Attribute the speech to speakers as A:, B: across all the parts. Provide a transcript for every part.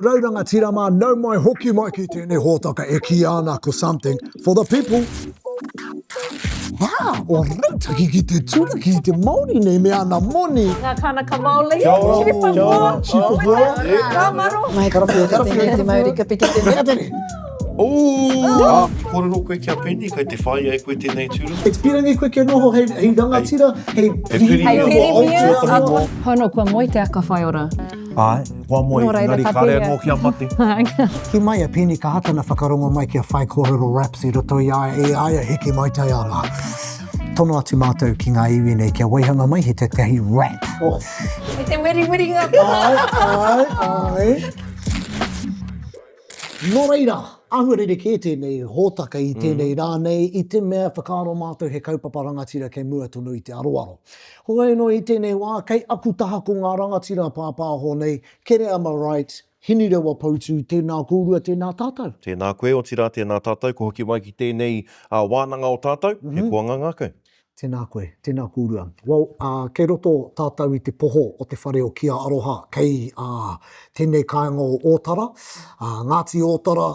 A: Rauranga tirama, no mai hoki mai ki tēnei hōtaka e ki ana ko something for the people. O reitaki ki te turaki te Māori nei me ana moni.
B: Ngā kāna ka maoli.
A: Chifa
C: Mai karawhia te Māori ka piki te mea tere.
D: Kōrero koe kia Peeni, kei te whai ai koe tēnei tūru.
A: It's pirangi koe kia noho hei rangatira, hei
D: Peeni.
B: Hono kua moi te aka whai ora.
E: Ai, wā moi, ngari kāre anō kia mate.
A: Ki mai a Peeni ka hatana whakarongo mai kia whai kōrero raps I roto I aia hiki mai tai ana. Tono atu mātou ki ngā iwi nei kia waihanga mai he te kahi rap.
B: I te wiri ngā
A: Ai. Nō reira, ahurere ke tēnei hōtaka I tēnei rānei, I te mea whakaaro mātou he kaupapa rangatira kei mua tonu I te aroaro. Hoi no I tēnei wā, kei aku taha ko ngā rangatira pāpāho nei, Kereama Wright, Hinurewa Poutu, tēnā kōrua, tēnā tātou.
D: Tēnā koe o tira, tēnā tātou, ko hoki mai ki tēnei wānanga o tātou, he kuanga ngā koe.
A: Tēnā koe, tēnā kōrua. Well, kei roto tātou I te poho o te whare o kia aroha, kei tēnei kāinga o ōtara, Ngāti ōtara,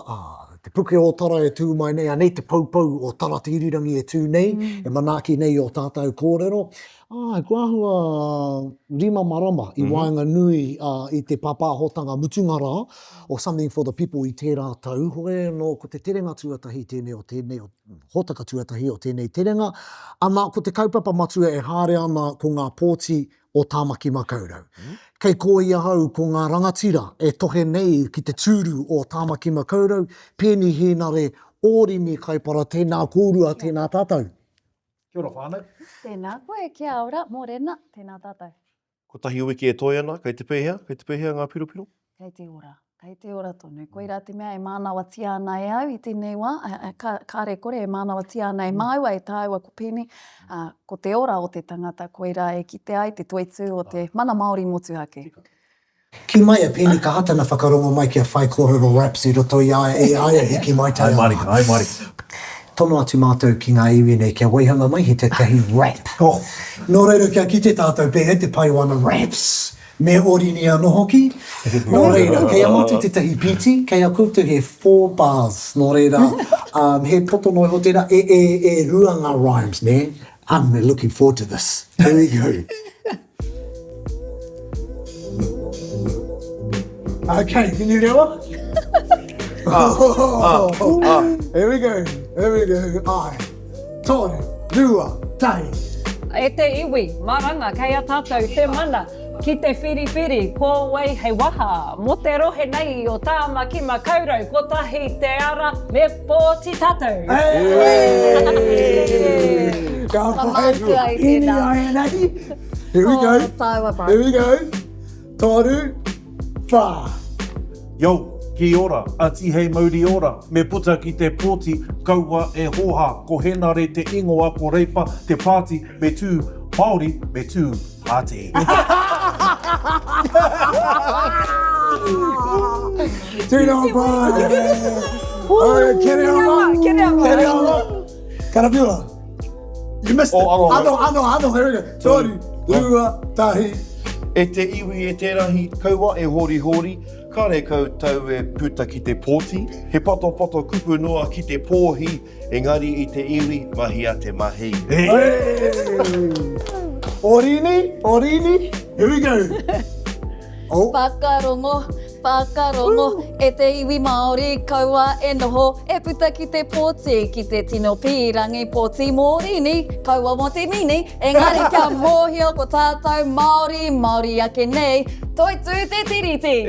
A: te puke ōtara e tū mai nei, anei te paupau o tara te irirangi e tū nei, e manaki nei o tātou kōrero. Kua hua rima marama I wānanga nui I te pāpāhotanga mutungara or something for the people I tērā tau. Hoi no, ko te terenga tuatahi tēnei o tēnei, o hotaka tuatahi o tēnei terenga. Ana, ko te kaupapa matua e hāre ana ko ngā pōti o Tāmaki Makaurau. Kei ko ia hau ko ngā rangatira e tohe nei ki te tūru o Tāmaki Makaurau, Peeni Henare, Oriini Kaipara, tēnā kōrua, tēnā tātou.
E: Kia ora whānau.
B: Tēnā koe, kia ora, mōrena, tēnā tātou.
D: Ko tahi uiki e toi ana, kei te pēhea ngā piropiro.
B: Kei te ora tonu. Koe rā te mea e mānawa tia ana e au I tēnei wā, kāre kore e mānawa tia ana e māua e tāua ko Peeni. Ko te ora o te tangata, koe rā e kite ai te toitū o te mana Māori motuhake.
A: Ki mai a Peeni ka hatana whakarongo mai kia whai kōrero raps I roto I aia hiki mai tai ana.
E: Ai marika.
A: Tono atu mātou ki ngā iwi nei kia waihanga mai he te kahi rap. Nō reira kia ki te tātou pēhe te paiwana raps. Me Oriini anō hoki. Nō reira, kei amatu te tahi piti, kei a koutou he 4 bars. Nō reira, he poto noi ho tēnā e ruanga rhymes, ne? I'm looking forward to this. Here we go. Okay, Hinurewa. Here we go. Ai, tōre, rua, tai.
B: E te iwi, maranga, kei a tātou te mana, ki te whiriwhiri, ko wei hei waha, mo te rohe nei o Tāmaki Makaurau, ko tahi te ara, me pōti tātou.
A: Ka whae, ini ai nei. Here we go. Tōru, whā.
E: Yo, ki ora, ati hei mauri ora, me puta ki te pōti, kaua e hoha, ko Henare te ingoa, ko reipa, te pāti, me tū Māori, me tū Pātai.
A: Tēnā pai! Kereama! Karawhia! You missed it! Ano, here we go. Tōru, rua, tahi.
D: E te iwi e tērahi kaua e hori, kare koutou e puta ki te pōti, he pato kupu noa ki te pōhi, engari I te iwi mahi a te mahi.
A: Oriini, here we go.
C: Whakarongo, e te iwi Māori, kaua e noho, e puta ki te pōti, ki te tino pirangi pōti Mōrini, kaua mo te mini, engari kia mōhio ko tātou Māori ake nei, toitū te tiriti.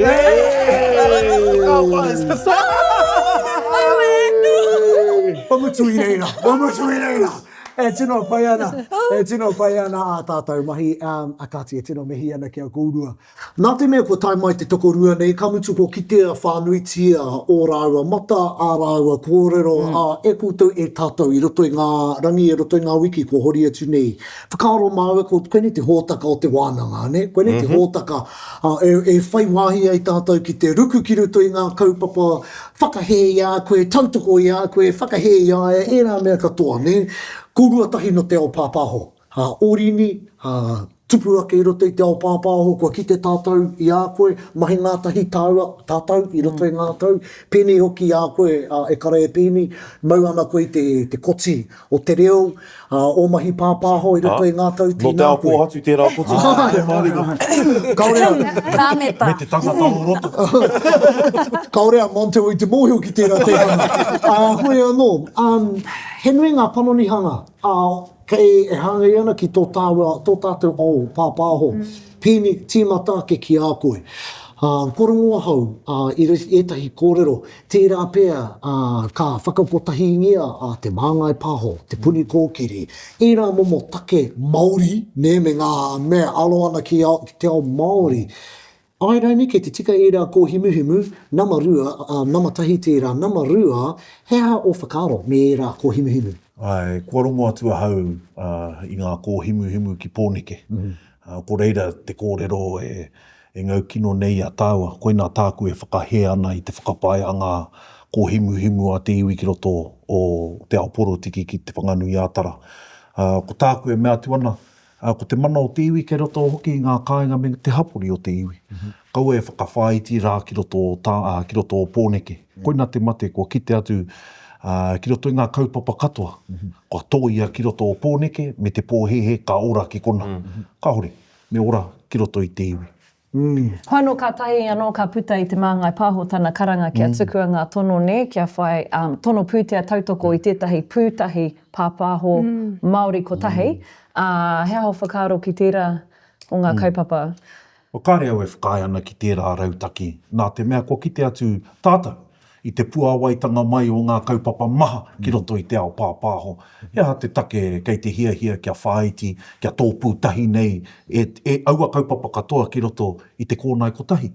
A: Pamutui reira. E tino pai ana a tātou mahi, akati e tino mihi ana kia kōrua. Nā te mea ko tai mai te tokorua nei, kamutu ko kitea whānuitia o rāua mata, a rāua kōrero, e koutou e tātou I roto I ngā rangi, e roto I ngā wiki ko hori atu nei. Whakaaro māua ko koe te hōtaka o te wānanga, ne? Koe te hōtaka e whai wāhi ai tātou ki te ruku ki roto I ngā kaupapa, whakahe ia koe, tautoko ia koe, whakahe ia e nā mea katoa, ne? Kōrua tahi no te ao pāpaho. Oriini, tupu ake I roto I te ao pāpāho, kua ki te tātou I a koe, mahi ngā tahi tātou I roto I ngā tau, Peeni hoki I a koe, e kare e Peeni, mau ana koe te koti o te reo, o mahi pāpāho I roto I ngā tau,
D: No te ao pōhatu tērā putu.
A: Kaurea,
C: Kāmeta.
E: Me te tangata o roto.
A: kaurea, monte o I te mōhio ki tērā te hanga. Hoi anō, he nui ngā panonihanga, kei e hanga I ana ki tō tātou au pāpāho. Peeni tīmata ke ki a koe. Korongoa hau, I etahi kōrero, tērā pēr ka whakapotahingia te māngai pāho, te puni kōkiri. I rā momo take Māori, ne me ngā mea alo ana ki te ao Māori. Ai rani ke te tika I rā ko himuhimu, nama rua, nama tahi tērā, nama rua, hea o whakaaro me I rā ko himuhimu.
E: Ai, kua rongo atua hau I ngā kōhimuhimu ki pōneke. Ko reira te kōrero e ngau kino nei a tāua. Koina tāku e whakahe ana I te whakapai a ngā kōhimuhimu a te iwi ki roto o te ao porotiki ki te whanganui ātara. Ko tāku e mea tuana, ko te mana o te iwi ki roto hoki ngā kāinga me te hapori o te iwi. Kau e whakawhaiti rā ki roto o pōneke. Koina te mate, kua kite atu ki roto I ngā kaupapa katoa. Kua tōia ki roto o pōneke, me te pōhehe ka ora ki kona. Ka hore, me ora ki roto I te iwi.
F: Hoano ka tahi anō ka puta I te māngai pāho tana karanga kia tukua ngā tono ne, kia whai tono pūtea tautoko I tētahi pūtahi pāpāho Māori ko tahi. Hea ho whakaaro ki tērā o ngā kaupapa?
E: O kāre au e whakai ana ki tērā rautaki. Nā te mea kua kite atu tātou. I te puawaitanga mai o ngā kaupapa maha ki roto I te ao pāpāho. Hea te take kei te hia kia whaiti, kia tōpū tahi nei, e aua kaupapa katoa ki roto I te kōnai kotahi.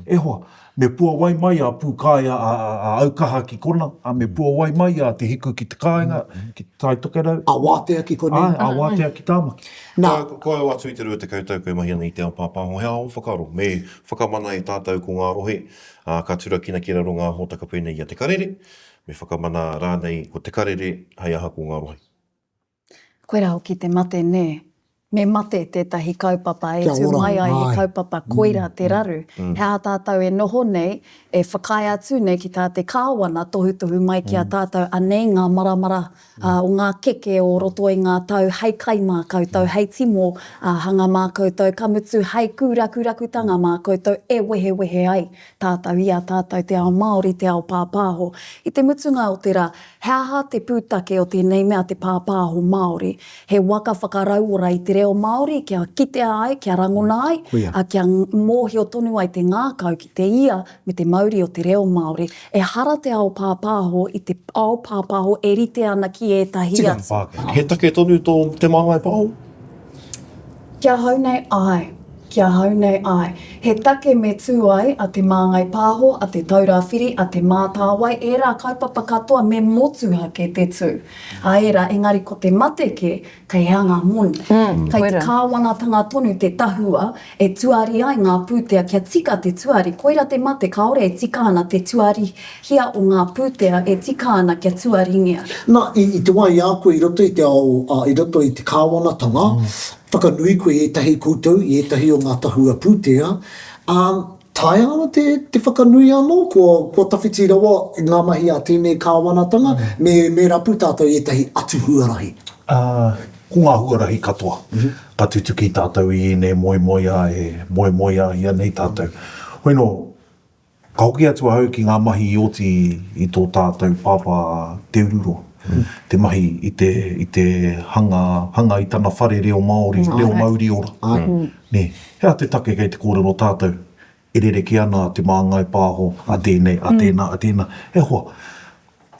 E: E hoa, me puawai mai a pūkāia a aukaha ki kona, a me puawai mai a te hiku ki te kāinga, ki te taitokerau.
A: A wātea ki kone.
E: A wātea ki Tāmaki.
D: Koe au atu I te rua te koutou koe mahi ana I te ao pāpāho. Hea o whakaaro, me whakamana I tātou ko ngā rohe, ka turakina ki raro ngā hōtaka pēnei I a te karere, me whakamana rānei ko te karere, hei aha ko ngā rohe.
B: Koe rau ki te mate ne, me mate tētahi kaupapa e
A: Kia
B: tū
A: ora,
B: mai ai
A: ai.
B: he kaupapa koira te raru. Hea tātou e noho nei, e whakai atu nei ki tā te kāwana tohutohu mai ki a tātou a nei ngā maramara o ngā keke o roto I ngā tau, hei kaima koutou, hei timo hanga mā koutou, kamutu, hei kūrakurakutanga mā koutou, e wehe ai tātou I a tātou te ao Māori, te ao pāpāho. I te mutunga o te rā, hea te pūtake o tēnei mea te pāpāho Māori, he waka whakarauora I te reo Māori, kia kitea ai, kia rangona ai,
A: Kuia.
B: kia mōhio tonu ai te ngākau ki te ia me te mauri o te reo Māori. E hara te ao pāpāho I te ao pāpāho e rite ana ki ētahi atu.
D: He take tonu tō te māngai pāho?
B: Kia hau nei ai. Kia hau nei ai. He take me tū ai a te māngai pāho, a te taurāwhiri, a te mātāwai, e rā kaupapa katoa me motu hake te tū. A e rā, engari ko te mateke, kei hanga moni. Kei te kāwangatanga tonu te tahua, e tuari ai ngā pūtea, kia tika te tuari. Koira te mate, kaore e tika ana te tuari hia o ngā pūtea, e tika ana kia tuaringia.
A: Nā, I te wai a koe I roto I te ao, I roto I te kāwanatanga, whakanui koe ētahi koutou, I ētahi o ngā tahua pūtea. Tai ana te whakanui anō, ko tawhiti rawa ngā mahi a tēnei kāwanatanga, me rapu tātou ētahi atu huarahi.
E: Ko ngā huarahi katoa. Ka tutuki tātou I ēnei moemoia, moemoia ia nei tātou. Hoino, ka hoki atua hau ki ngā mahi I oti I tō tātou pāpā te ururo. Te mahi I te hanga I tana whare reo Māori, reo Māori ora. Ne, hea te take kei te kōrero tātou. E rere ki ana te māngai pāho, a tēnei, a tēnā. E hoa,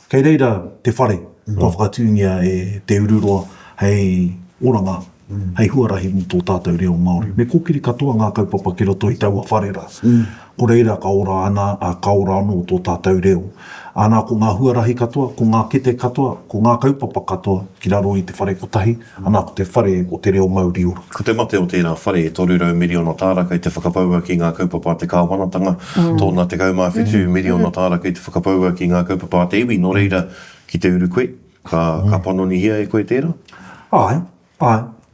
E: kei reira te whare, kua whakatūngia e te ururoa, hei oranga, hei huarahi mo tō tātou reo Māori. Me kōkiri katoa ngā kaupapa ki roto I taua wharera. Ko reira ka ora ana, ka ora anō tō tātou reo. Ana ko ngā huarahi katoa, ko ngā kete katoa, ko ngā kaupapa katoa, ki raro I te whare kotahi, ana ko te whare o te reo Māori ora.
D: Ko te mate o tērā whare e 300 miliona tāra kei te whakapaua ki ngā kaupapa te kāwanatanga, tōna te kaumawhitu miliona tāra kei te whakapaua ki ngā kaupapa te iwi, no reira ki te uru koe, ka panoni hia e koe tērā?
E: Ai.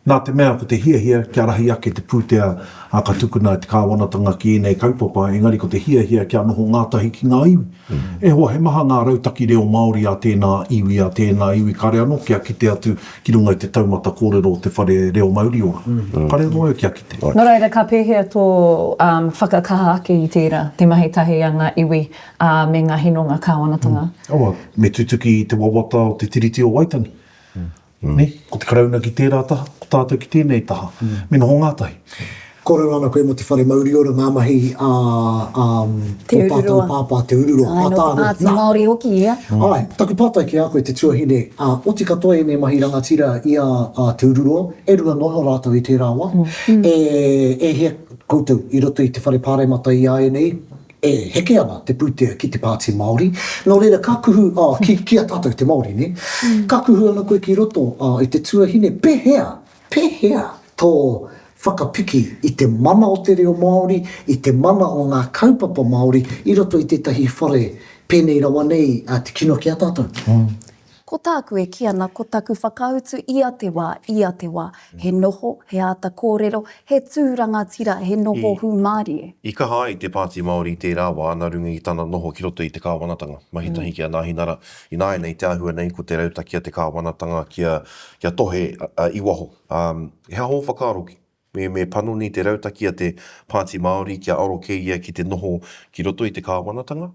E: Nā te mea ko te hiahia, kia rahi ake te pūtea ka tukuna te kāwanatanga ki enei kaupapa, engari ko te hiahia kia noho ngātahi ki ngā iwi. E hoa, he maha ngā rautaki reo Māori a tēnā iwi, kare anō kia kite atu ki runga i te taumata kōrero o te whare reo Māori ora. Kare anō kia kite.
F: Nō reira, ka pēhea tō whakakaha ake i tērā, te mahitahi a ngā iwi me ngā hinonga kāwanatanga.
E: Awa, me tutuki i te wawata o te tiriti o Waitani. Ne? Ko te karauna ki tērā taha, ko tātou ki tēnei taha. Me noho ngātahi.
A: Kōrero ana koe mo te whare Māori ora ngā mahi
B: Te
A: tō tātou
B: ururoa.
A: pāpā, te ururoa.
B: Ai, no te Pāti Māori hoki, ia.
A: Ai, taku pātai ki a koe te tuahine. O te katoa e ne mahi rangatira i a te ururoa, e rua noho rātou i tērā wā. E hea koutou i roto i te whare pāremata i a e nei. E heke ana te pūtea ki te Pāti Māori. Nō reira, ka kuhu, ki a tātou te Māori, ne? Ka kuhu ana koe ki roto i te tuahine, pehea tō whakapiki i te mana o te reo Māori, i te mana o ngā kaupapa Māori, i roto i tētahi whare pēnei rawa nei te kino ki a tātou.
B: Ko tāku e ki ana, ko tāku whakautu i a te wā, he noho, he ata kōrero, he tūranga tira, he noho hūmārie.
D: I ka hae te Pāti Māori i tērā wā, nā runga i tāna noho ki roto i te kāwanatanga. Mahitahi ki a nā hinara. I nāi nei te ahua nei ko te rautaki a te kāwanatanga kia tohe i waho. He aho whakaaro me panoni te rautaki a te Pāti Māori kia aro ke ia ki te noho ki roto i te kāwanatanga.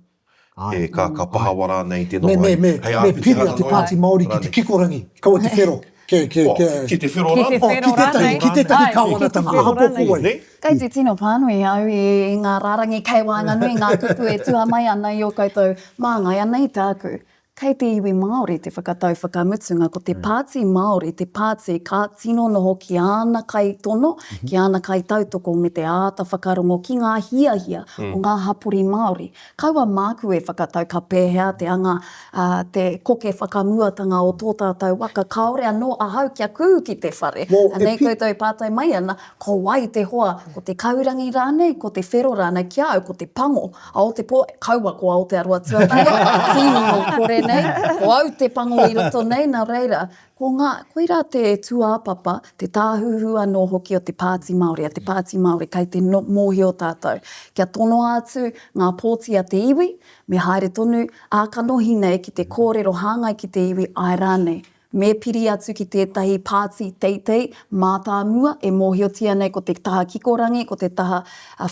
D: E ka pahawara nei te noho.
A: Me piri a te Pāti Māori ki te kikorangi, kaua te whero.
D: Ki te whero rānei.
A: Ki tētahi kāwanatanga, aha pōko ai.
B: Kai te tino pānui au i ngā rārangi kei wānga nui, ngā kupu e tua mai ana i o koutou māngai ana i tāku. Kei te iwi Māori te whakatau whakamutunga, ko te Pāti Māori, te Pāti ka tino noho ki ana kai tono, ki ana kai tautoko me te āta whakarongo ki ngā hiahia o ngā hapori Māori. Kaua māku e whakatau ka pēhea te anga te koke whakamuatanga o tō tātou waka kaore anō ahau kia kū ki te whare. Nei koutou pātai mai ana, ko wai te hoa, ko te kaurangi rānei, ko te whero rānei kia au, ko te pango, a o te pō, kaua ko au te arua tuatanga, kino o kore nei, ko au te pango i roto nei, nā reira, koira te tuāpapa, te tāhuhu anō hoki o te Pāti Māori, a te Pāti Māori, kei te mōhi o tātou. Kia tono atu ngā pōti a te iwi, me haere tonu, ākanohi nei ki te kōrero hāngai ki te iwi, ai rānei. Me piri atu ki tētahi Pāti teitei, mātāmua, e mōhiotia nei ko te taha kikorangi, ko te taha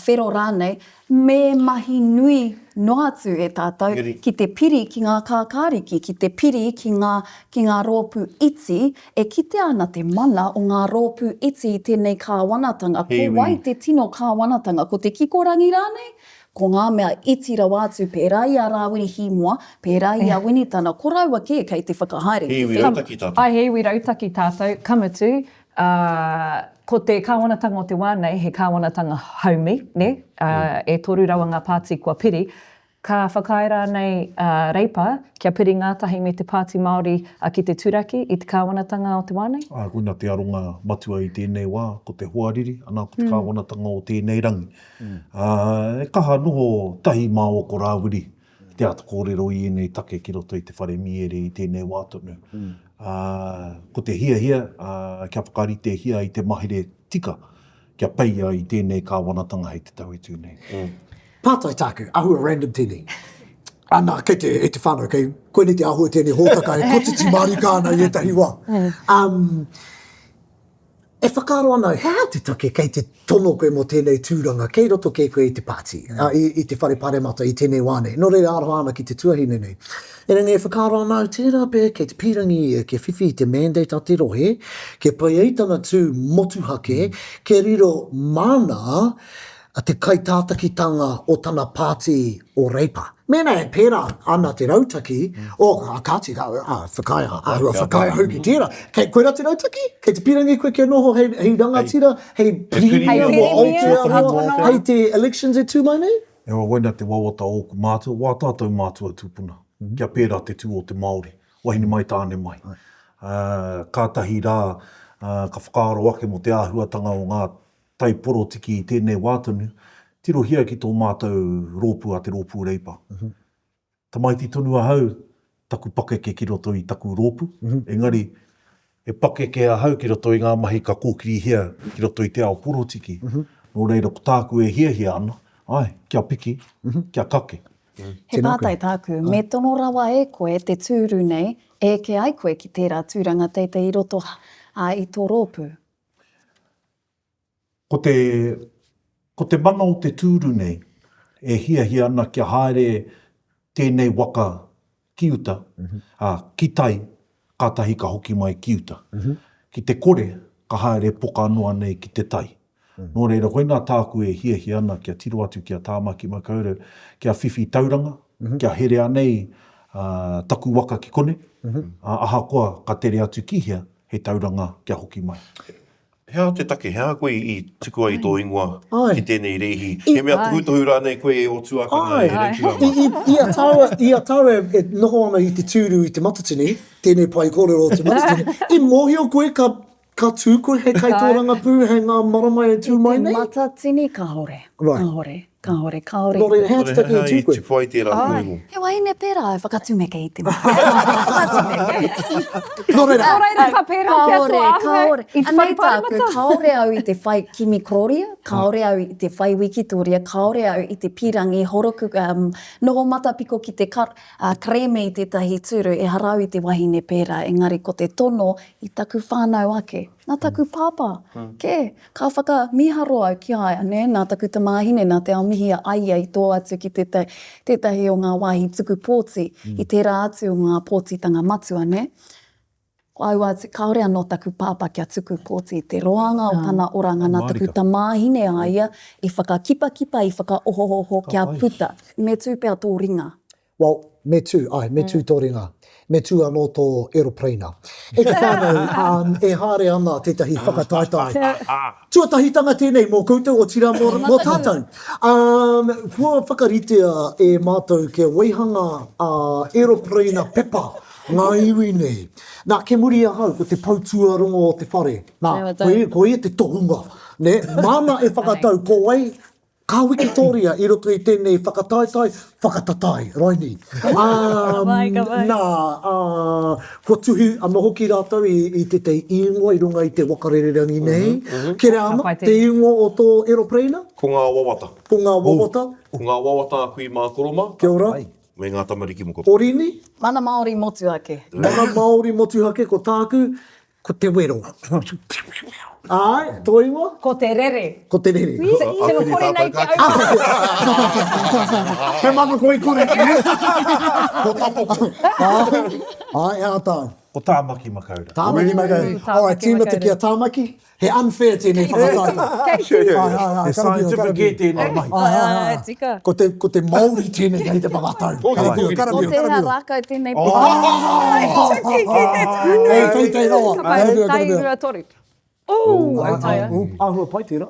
B: whero rānei, me mahi nui no atu e tātou, ki te piri ki ngā kākāriki, ki te piri ki ngā rōpū iti, e kite ana te mana o ngā rōpū iti i tēnei kāwanatanga, ko wai te tino kāwanatanga, ko te kikorangi rānei, ko ngā mea iti rawa atu, pērā i a rāwini hīmoa, pērā i a winitana, ko raua kē kei te whakahaere.
D: He iwi rautaki tātou.
F: Ai, he iwi rautaki tātou, kamutu, ko te kāwanatanga o te wānei, he kāwanatanga haumi, ne? E toru rawa ngā pāti kua piri, ka whakaera nei reipa, kia piri ngātahi me te Pāti Māori ki te turaki i te kāwanatanga o te wānei?
E: Koina te aronga matua i tēnei wā, ko te huariri, anā ko te kāwanatanga o tēnei rangi. E kaha noho tahi māo ko rāwiri, te ata kōrero i enei take ki roto i te whare miere i tēnei wātonu. Ko te hiahia, kia whakarite hia i te mahere tika, kia peia i tēnei kāwanatanga hei te tau e tūnei.
A: Pātai tāku, ahua random tēnei. Nā, kei te whānau, kei koe te ahua tēnei hōtaka e kotiti marikāna i etahi wā. E whakaaro ana, hea te take kei te tono koe mo tēnei tūranga, kei roto kei koe i te pāti, i te whare pāremata i tēnei wānei. Nō reira aroha ana ki te tuahine nei. E rangi e whakaaro ana, tērā pē, kei te pirangi ia, ke whiwhi i te mandate a te rohe, ke pai eitana tū motuhake, ke riro mana, a te kaitātakitanga o tana pāti o reipa. Mēnā e pērā ana te rautaki, kāti, whakaia, ahua whakaia hauki tērā. Kei koera te rautaki, kei te pirangi koe ke noho, hei rangatira, hei premium o Aotearoa, hei te elections e tū mai nei?
E: E waina te wawata o ku mātua, wā tātou mātua tūpuna. Kia pērā te tū o te Māori, wahine mai tāne mai. Kātahi rā, ka whakaaro ake mo te āhuatanga o ngā taiporo tiki i tēnei wātonu, tiro hia ki tō mātou rōpū a te rōpū reipa. Tamaiti tonu ahau, taku pakeke ki roto i taku rōpū, engari e pakeke a hau ki roto i ngā mahi ka kōkiri hia, ki roto i te ao porotiki. Nō reira ko tāku e hia ana, ai, kia piki, kia kake.
B: He pātai tāku, me tono rawa e koe te tūru nei, e ke ai koe ki tērā tūranga teitei i roto i tō rōpū.
E: Ko te mana o te tūru nei, e hia ana kia haere tēnei waka kiuta, ki tai, kātahi ka hoki mai kiuta. Ki te kore, ka haere poka anō nei ki te tai. Nō reira, koe nā tāku e hia ana kia tiro atu kia Tāmaki Makaurau, kia whiwhi tauranga, kia here anei taku waka ki kone, aha koa ka tere atu ki hia, he tauranga kia hoki mai.
D: Hea te take, hea koe i tukua i tō ingoa ki tēnei reihi. He mea tuhutohu rānei koe e o tuakanga e reku ama.
A: Ia taua e noho ana i te tūru i te matatini, tēnei pai kōrero o te matatini. I mōhio koe ka tū koe he kaitōranga pū, he ngā maramai e tū mai nei?
B: I te matatini ka hore. Ka hore.
A: Nō reira, hea te take i tū koe?
D: Te whai tērā kōrero.
B: He waine pērā e whakatumeke i te whakatumeke.
A: Nō reira.
F: Ka pērā kia tō ahau.
B: Anei tāku, kaore au i te whai kimi kroria, kaore au i te whai wikitoria, kaore au i te pirangi horoku, noho matapiko ki te kreme i tētahi tūru, e harau i te wahine pērā, engari ko te tono i taku whānau ake. Nā taku pāpā, ka whakamiharo au ki ai, nā taku tamāhine, nā te ao mihi a aia i tō atu ki tētahi o ngā wāhi tuku pōti, i tērā atu o ngā pōtitanga matua, ne? Au atu, kaore anō taku pāpā kia tuku pōti, te roanga o tana oranga, nā taku tamāhine aia, i whakakipa, i whakaohoho kia puta, me tū pēr tō ringa.
A: Well, me tū tō ringa. Me tū anō tō aeroplana. E te whānau, e hāre ana tētahi whakataitai. Tuatahitanga tēnei mō koutou o tira mō tātou. Kua whakaritea e mātou ke waihanga aeroplana pepa ngā iwi nei. Nā, ke muri ahau, ko te pautua rongo o te whare. Nā, koe e te tohunga. Ne? Mana e whakatau ko wai, ka wikitoria i roto i tēnei whakatatai, raini. Nā, ko tuhi ana hoki rātou i tētei ingoa i runga i te wakarererangi nei. Kereama, te ingoa o tō aeroplana?
D: Ko ngā wawata.
A: Ko ngā wawata?
D: Ko ngā wawata a kui mā koroma.
A: Kia ora.
D: Me ngā tamariki moko.
A: Oriini?
B: Mana Māori motu ake.
A: Mana Māori motu hake, ko tāku, ko te wero. Ai, tō ingoa?
F: Ko te rere.
A: Ko te rere.
F: Tino kore nei ki au.
A: He mana koe kore.
D: Ko tapoko.
A: Ai, ea tāu.
E: Ko Tāmaki Makaurau.
A: Tāmaki Makaurau. Alright, tīmata kia Tāmaki. He unfair tēnei whakataita.
E: He scientific e tēnei mahi.
F: Tika.
A: Ko te Māori tēnei hei te whakatau.
B: Ko te haraka tēnei
A: Ei, kei te roa.
F: Tai rua tori. Au taia.
A: Ahua pai tērā.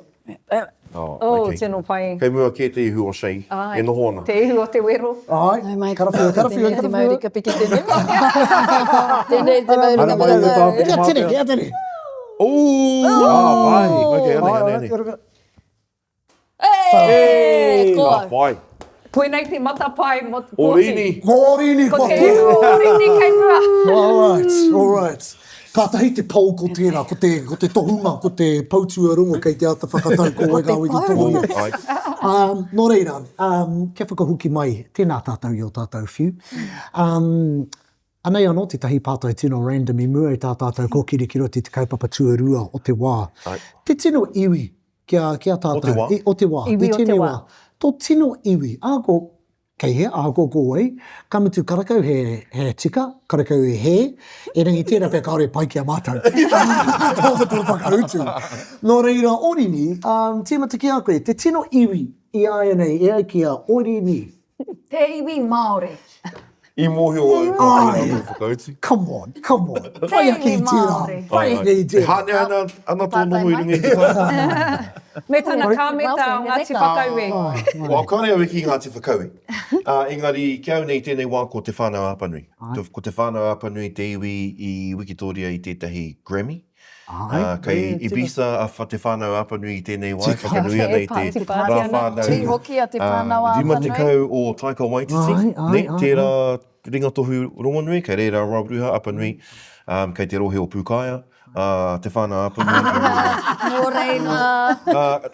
F: Tēnō pai.
D: Kei mua ke te ihu o Chey, e noho ana.
F: Te ihu o te wero.
A: Ai, karawhia.
B: Te maurika piki tēnei. Tēnei te maurika.
A: Ia tēnei.
D: Pai. Okay,
B: Ei, koa.
D: Pai.
F: Pui nei te mata pai mo te
D: Oriini.
A: Oriini,
F: Ko te Oriini kei mua.
A: Alright. Kātahi te pau ko tērā, ko te tohunga, ko te pautua runga kei te ata whakatau ko wai gawi ki tohunga. Nō reira, kia whakahuki mai, tēnā tātou i o tātou whiu. Anei anō, te tahi pātai tino random i mua e tā tātou kōkiri ki roti te kaupapa tuarua o te wā. Te tino iwi kia tātou. O te wā.
F: Iwi o te wā.
A: Tō tino iwi, āko kei he, āko kōwei, kamutu karakau he tika, karakau he, e rangi tēnā pia kaore pai kia mātou. Tōka tō whakautu. Nō reira, Oriini, tīmata ki a koe, te tino iwi i aia nei, e ai kia Oriini.
B: Te iwi Māori.
D: I mōhio au whakautu.
A: Come on. Pai ake i tērā.
D: Hāne ana tō noho i runga i te tai.
F: Me tana kāmeta o Ngāti Whakaue.
D: Wā kāre au ki Ngāti Whakaue. Engari, kia au nei tēnei wā ko te whānau apanui. Ko te whānau apanui te iwi i Wikitoria i tētahi Grammy. Kei Ibiza a te whānau apanui I tēnei wai, whakanuia nei te rā whānau.
B: Te hoki a te whānau
D: Rima
B: apanui.
D: tekau o Taika Waititi, tērā ringatohu rongonui, kei reira Rauruha apanui, kei te rohe o Pūkāia, te whānau apanui.
B: Nō reira.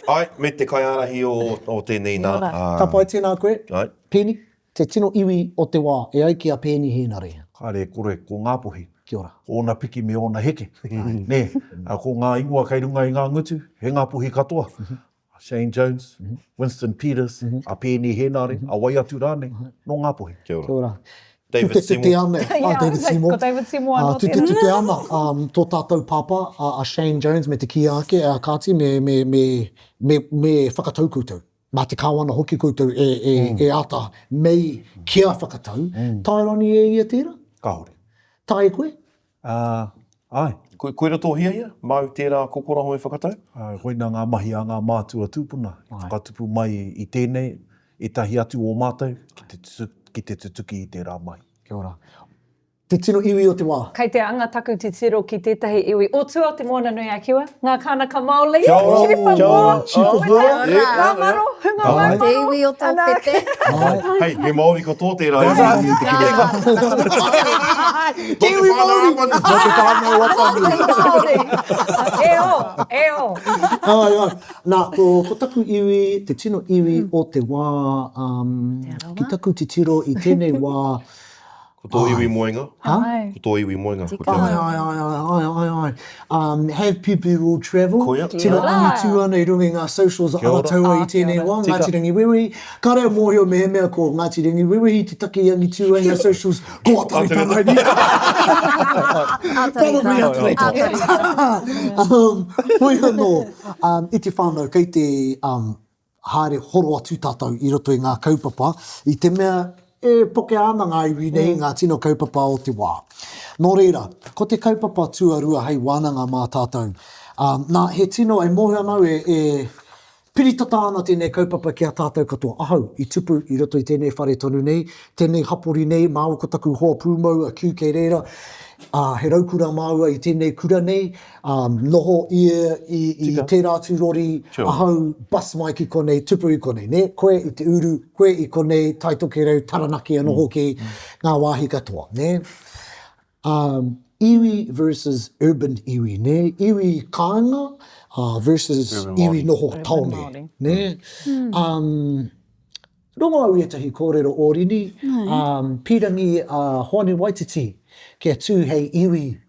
D: Ai, me te kaiarahi o tēnei nā.
A: Ka pai tēnā koe,
D: Ai.
A: Peeni, te tino iwi o te wā, e ai ki a Peeni Henare.
E: Kare kore ko Ngāpuhi.
A: Kia ora.
E: Ona piki me ona heke. Ne, ko ngā ingoa kei runga I ngā ngutu, he Ngāpuhi katoa. Shane Jones, Winston Peters, a Peeni Henare, a Waiatu rānei, no Ngāpuhi.
D: Kia
A: Kia ora.
D: David Seymour.
A: David Seymour.
F: Ko David Seymour anō
A: Te ana, tō tātou papa, a Shane Jones me te kiake, a kāti me whakatau koutou. Mā te kāwana hoki koutou e ata mei kia whakatau. Tairani ia tērā?
E: Kāore.
A: Tai koe?
E: Ai.
D: Koe rato hia ia? Mau tērā kokora hoi whakatau?
E: Hoina ngā mahi a ngā mātua tūpuna. Whakatupu mai I tēnei, e tahi atu o mātou, ki te tutuki I tērā mai.
A: Kia ora. Te tino iwi o te wā.
F: Kei te anga taku te tiro ki tētahi iwi. O tua te mōna nui a kiwa, ngā kānaka maoli.
D: Kia ora.
F: Chief of
D: Kia ora.
F: War.
D: Chief of War.
F: Ngā maro, hunga
A: Ai.
F: mai
B: Te iwi o tō pete.
D: Hei, he Māori ko tō tērā.
A: Kiwi Māori! Te whānau apanui.
F: E o.
A: Ai. Nā, ko taku iwi, te tino iwi o te wā, ki taku te tiro I tēnei wā.
D: Ko tō iwi moenga.
F: Ai.
D: Ko tō iwi moenga.
A: Ai. Have people will travel.
D: Koia.
A: Tino iwi tū ana I runga I ngā socials a taua I tēnei wā. Ngāti Rangi Wewe. Ka reo mōhio me he mea ko Ngāti Rangi Wewe te take angi tū ai ngā socials. Ko atari tānai ni. Probably atari. Hoi anō, I te whānau, kei te haere horo atu tātou I roto I ngā kaupapa. I te mea e poke ana ngā iwi nei ngā tino kaupapa o te wā. Nō reira, ko te kaupapa tuarua hei wānanga mā tātou. Nā, he tino e mohe anau e piritata ana tēnei kaupapa ki a tātou katoa. Ahau, I tupu I roto I tēnei whare tonu nei, tēnei hapori nei, māu ko taku hoa pūmau, a kiu kei reira. He raukura māua I tēnei kura nei, noho ia I tērā tūrori, ahau, bus mai ki konei, tupu I konei, ne? Koe I te uru, koe I konei, taitoke rau, taranaki anō hoki, ngā wāhi katoa, ne? Iwi versus urban iwi, ne? Iwi kāinga versus iwi noho taone, ne? Rongo au etahi kōrero Oriini, pirangi Hoani Waititi, kia tū hei iwi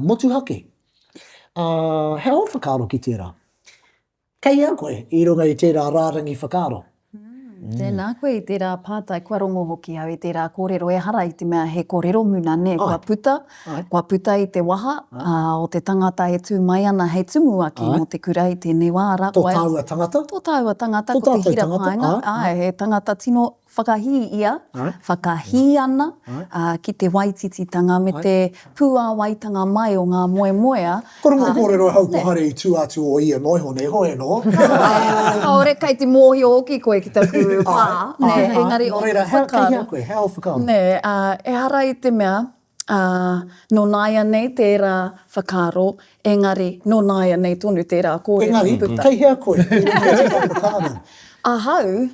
A: motuhake. He o whakaaro ki tērā? Kei a koe I runga I tērā rārangi whakaaro?
B: Tēnā koe I tērā pātai, kua rongo hoki au I tērā kōrero e hara I te mea he kōrero muna ne, kua puta I te waha, o te tangata e tū mai ana hei tumuaki no te kura I tēnei wā.
A: Tō tāua tangata?
B: Tō tāua tangata, ko te hira paenga. He tangata tino whakahi ia, whakahi ana ki te waitititanga me te pua waitanga mai o ngā moemoea.
A: Ko rongo kōrero hau kohare I tū atu o ia noiho nei hoe no.
B: Ore, kei te mōhio oki koe ki taku pā. Engari o
A: whakaaro. Kei hea whakaaro.
B: E hara I te mea, no naia nei tērā whakaaro, engari no naia nei tonu tērā kōrero.
A: Engari, kei hea koe. Whakaaro.
B: Ahau,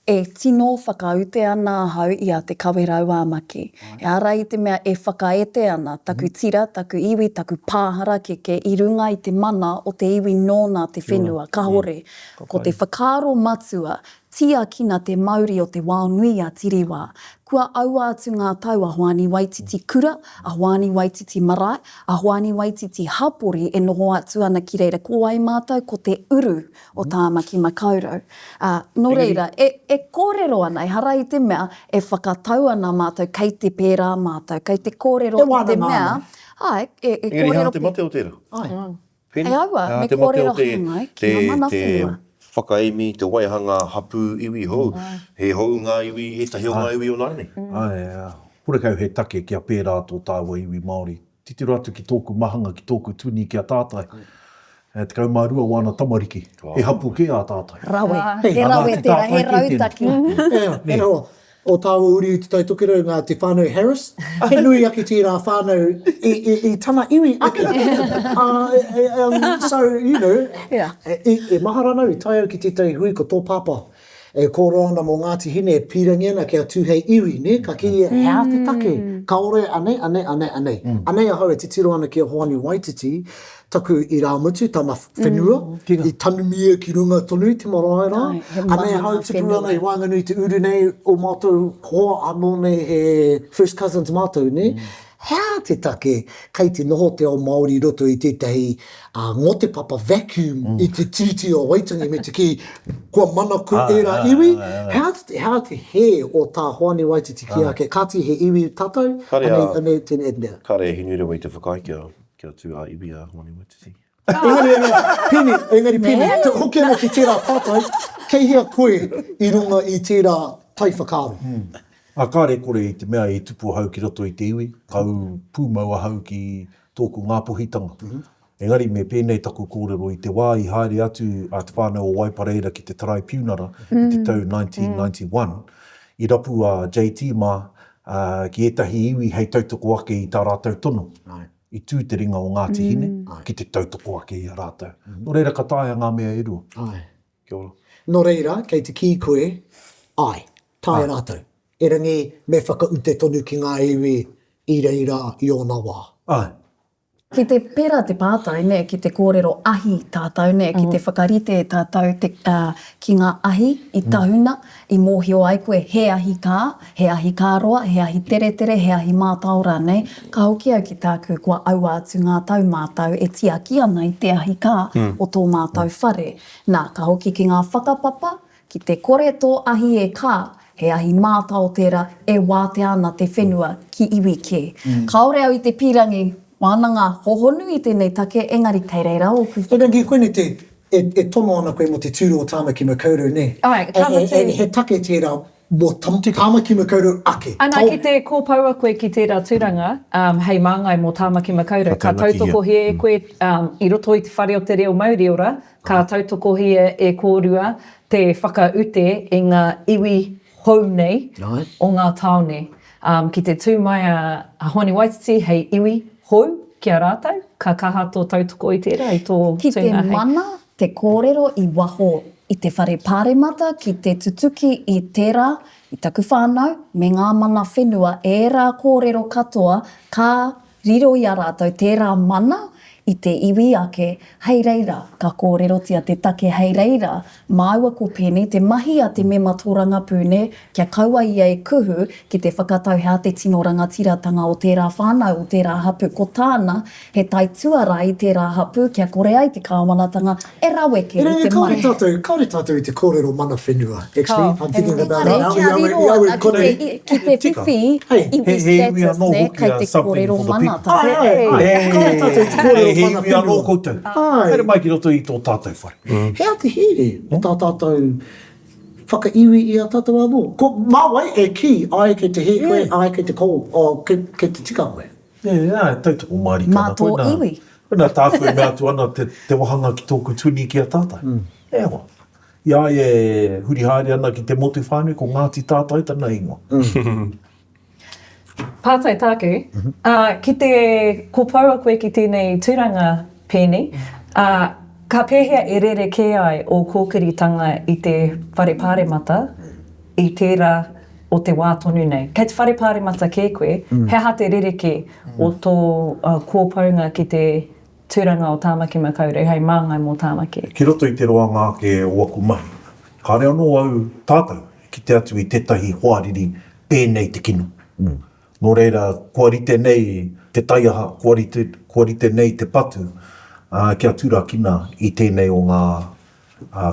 B: e tino whakaute ana ahau I a te kawerau āmaki. E ara I te mea e whakaete ana, taku tira, taku iwi, taku pāhara keke, I runga I te mana o te iwi nōna te whenua, ka hore. Ko te whakaaro matua, tia kina te mauri o te wānui a tiriwā. Kua aua atu ngā tau a Hoani Waititi kura, a Hoani Waititi marae, a Hoani Waititi hapori e noho atu ana ki reira. Ko ai mātou ko te uru o Tāmaki Makaurau. Nō reira, e kōrero ana, e hara I te mea, e whakatau ana mātou kei te pērā mātou, kei te kōrero I te mea. Ai, e kōrero...
D: te mate o tērā.
B: E aua, me kōrero hangai, ki ngā mana whenua.
D: Whakaemi, te waihanga hapu iwi hou. He hou ngā iwi, he tahi o ngā iwi o nāne.
E: Purekau he take kia pērā tō tāua iwi Māori. Titiro atu ki tōku mahanga, ki tōku tūni ki a tātai. Te kaumārua wana tamariki. He hapu ke a tātai.
B: Rawe, he rawe tērā, he rautaki.
A: E rao, o tāua uri te tautokero ngā te whānau Harris. He nui ake tērā whānau i tana iwi ake. So, you know, e maharana i tai au ki tētai hui ko tō papa. E kōrero ana mō Ngāti Hine e pirangi ana kia tūhei iwi, ne? Ka ki e hea te take. Kaore anei. Anei ahau e te tiro ana ki a Hoani Waititi, taku i rā mutu, tama whenua, i tanumia ki runga tonu, te maraera. Anei ahau tipu ana i Wānganui te uru nei, o mātou hoa anō nei he first cousins mātou, ne? Hea te take, kei te noho te ao Māori roto i tētahi ngote papa vacuum i te titi o Waitangi me te ki kua mana ko era iwi. Hea te he o tā Hoani Waititi ki ake, kāti he iwi tātou, anei tēne etnea.
D: Kare Hinurewa i te whakai kia tū a iwi a Hoani Waititi.
A: Engari Peeni, te hoki ana ki tērā pātai, kei hea koe i runga i tērā tai whakaaro.
E: A kāre kore i te mea i tupu hau ki roto i te iwi, kau pūmaua hau ki tōku ngāpuhitanga. Engari me pēnei taku kōrero i te wā i haere atu a te whānau o Waipareira ki te Tarai Piunara i te tau 1991. I rapu a JT mā ki etahi iwi hei tautoko ake i tā rātou tono. I tū te ringa o Ngāti Hine ki te tautoko ake i a rātou. Nō reira ka tāia ngā mea e rua. Kia ora.
A: Nō reira, kei te ki koe, tāia rātou. E rangi me whakaute tonu ki ngā iwi i reira i ona wā.
B: Ki te pera te pātai, ne, ki te kōrero ahi tātou, ne, ki te whakarite tātou ki ngā ahi i tahuna, i mōhio ai koe he ahi kāroa, he ahi tere, he ahi mātaura, ne, ka hoki au ki tāku kua au atu ngā tau mātau e tia ki ana i te ahi kā o tō mātau whare. Nā, ka hoki ki ngā whakapapa, ki te kore tō ahi e kā, he ahi mātau tērā e wāte ana te whenua ki iwi ke. Kaore au i te pirangi, wānanga hohonu i tēnei take, engari kei reira o ku.
A: Engari koe te e tono ana koe mo te tūro o Tāmaki Makaurau, ne? He take tērā mo Tāmaki Makaurau ake.
F: Ana ki te kōpaua koe ki tērā tūranga, hei māngai mo Tāmaki Makaurau, ka tautoko hie e koe i roto i te whare o te reo Māori ora, ka tautoko hie e kōrua te whakaute e ngā iwi hou nei o ngā taone. Ki te tūmai a Hoani Waititi, hei iwi hou kia rātou, ka kaha tō tautoko i tērā i tō
B: ki te mana, te kōrero i waho i te whare pāremata, ki te tutuki i tērā, i taku whānau, me ngā mana whenua, e rā kōrero katoa, ka riro i a rātou tērā mana, i te iwi ake, hei reira, ka kōrero tia te take hei reira, māua ko Peeni, te mahi a te mema tōranga pūne, kia kaua ia e kuhu ki te whakatau hea te tino rangatiratanga o tērā whānau, o tērā hapu, ko tāna, he tai tuara i tērā hapu, kia kore ai te kāwanatanga, e raweke i te mai.
A: Kaore tātou i te kōrero mana whenua. Actually, I'm thinking about
B: it. Ki te whiwhi, iwi status, ne, kei te kōrero mana.
A: Kaore tātou i te kōrero
E: hei mi anō koutou. Here mai ki roto i tō tātou whare.
A: Hea te here, o tā tātou whakaiwi i a tātou anō. Ko māwai e ki, ai kei te he koe, ai kei te kou, kei te tika koe.
E: Tautoko Māori kana.
B: Mā tō iwi.
E: Pena tāwhai mea atu ana te wahanga ki tōku tūni ki a tātai. Ewa. Ia e huri haere ana ki te motu whānui ko Ngāti tātai tana ingoa.
F: Pātai tāku, ki te kōpaua koe ki tēnei tūranga Peeni, ka pēhea e rere ke ai o kōkiritanga i te whare pāremata i tērā o te wā tonu nei. Kei te whare pāremata ke koe, he ha te rere ke o tō kōpaunga ki te tūranga o Tāmaki Makaurau, hei māngai mō Tāmaki.
E: Ki roto i te roanga ke o aku mahi, ka reo no au tātou ki te atu i tētahi hoariri pēnei te kino. Nō reira, kua rite nei te taiaha, kua rite nei te patu, kia tūrakina i tēnei o ngā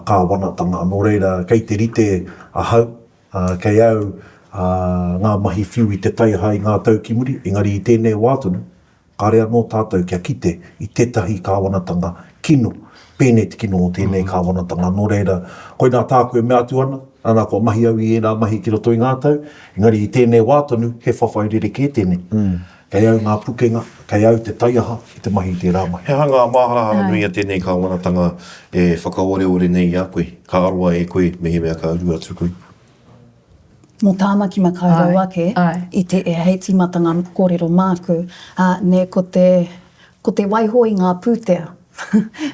E: kāwanatanga. Nō reira, kei te rite ahau, kei au ngā mahi whiu i te taiaha i ngā taukimuri, engari i tēnei wātunu, ka rea no tātou kia kite i tētahi kāwanatanga kino, pēnei te kino o tēnei kāwanatanga. Nō reira, koe nā tākue mea atu ana, ana kua mahi au i ena mahi ki roto i ngā tau, engari i tēnei wātonu, he whawhai rere ke tēnei. Kei au ngā pukenga, kei au te taiaha i te mahi i te rāmai.
D: He hanga mahara nui a tēnei kāwanatanga e whakaore nei a koe, ka aroa e koe, me he mea ka arua atu koe.
B: mō Tāmaki Makaurau ake,
F: Ai.
B: i te e hei timatanga kōrero māku, ne ko te waiho i ngā pūtea.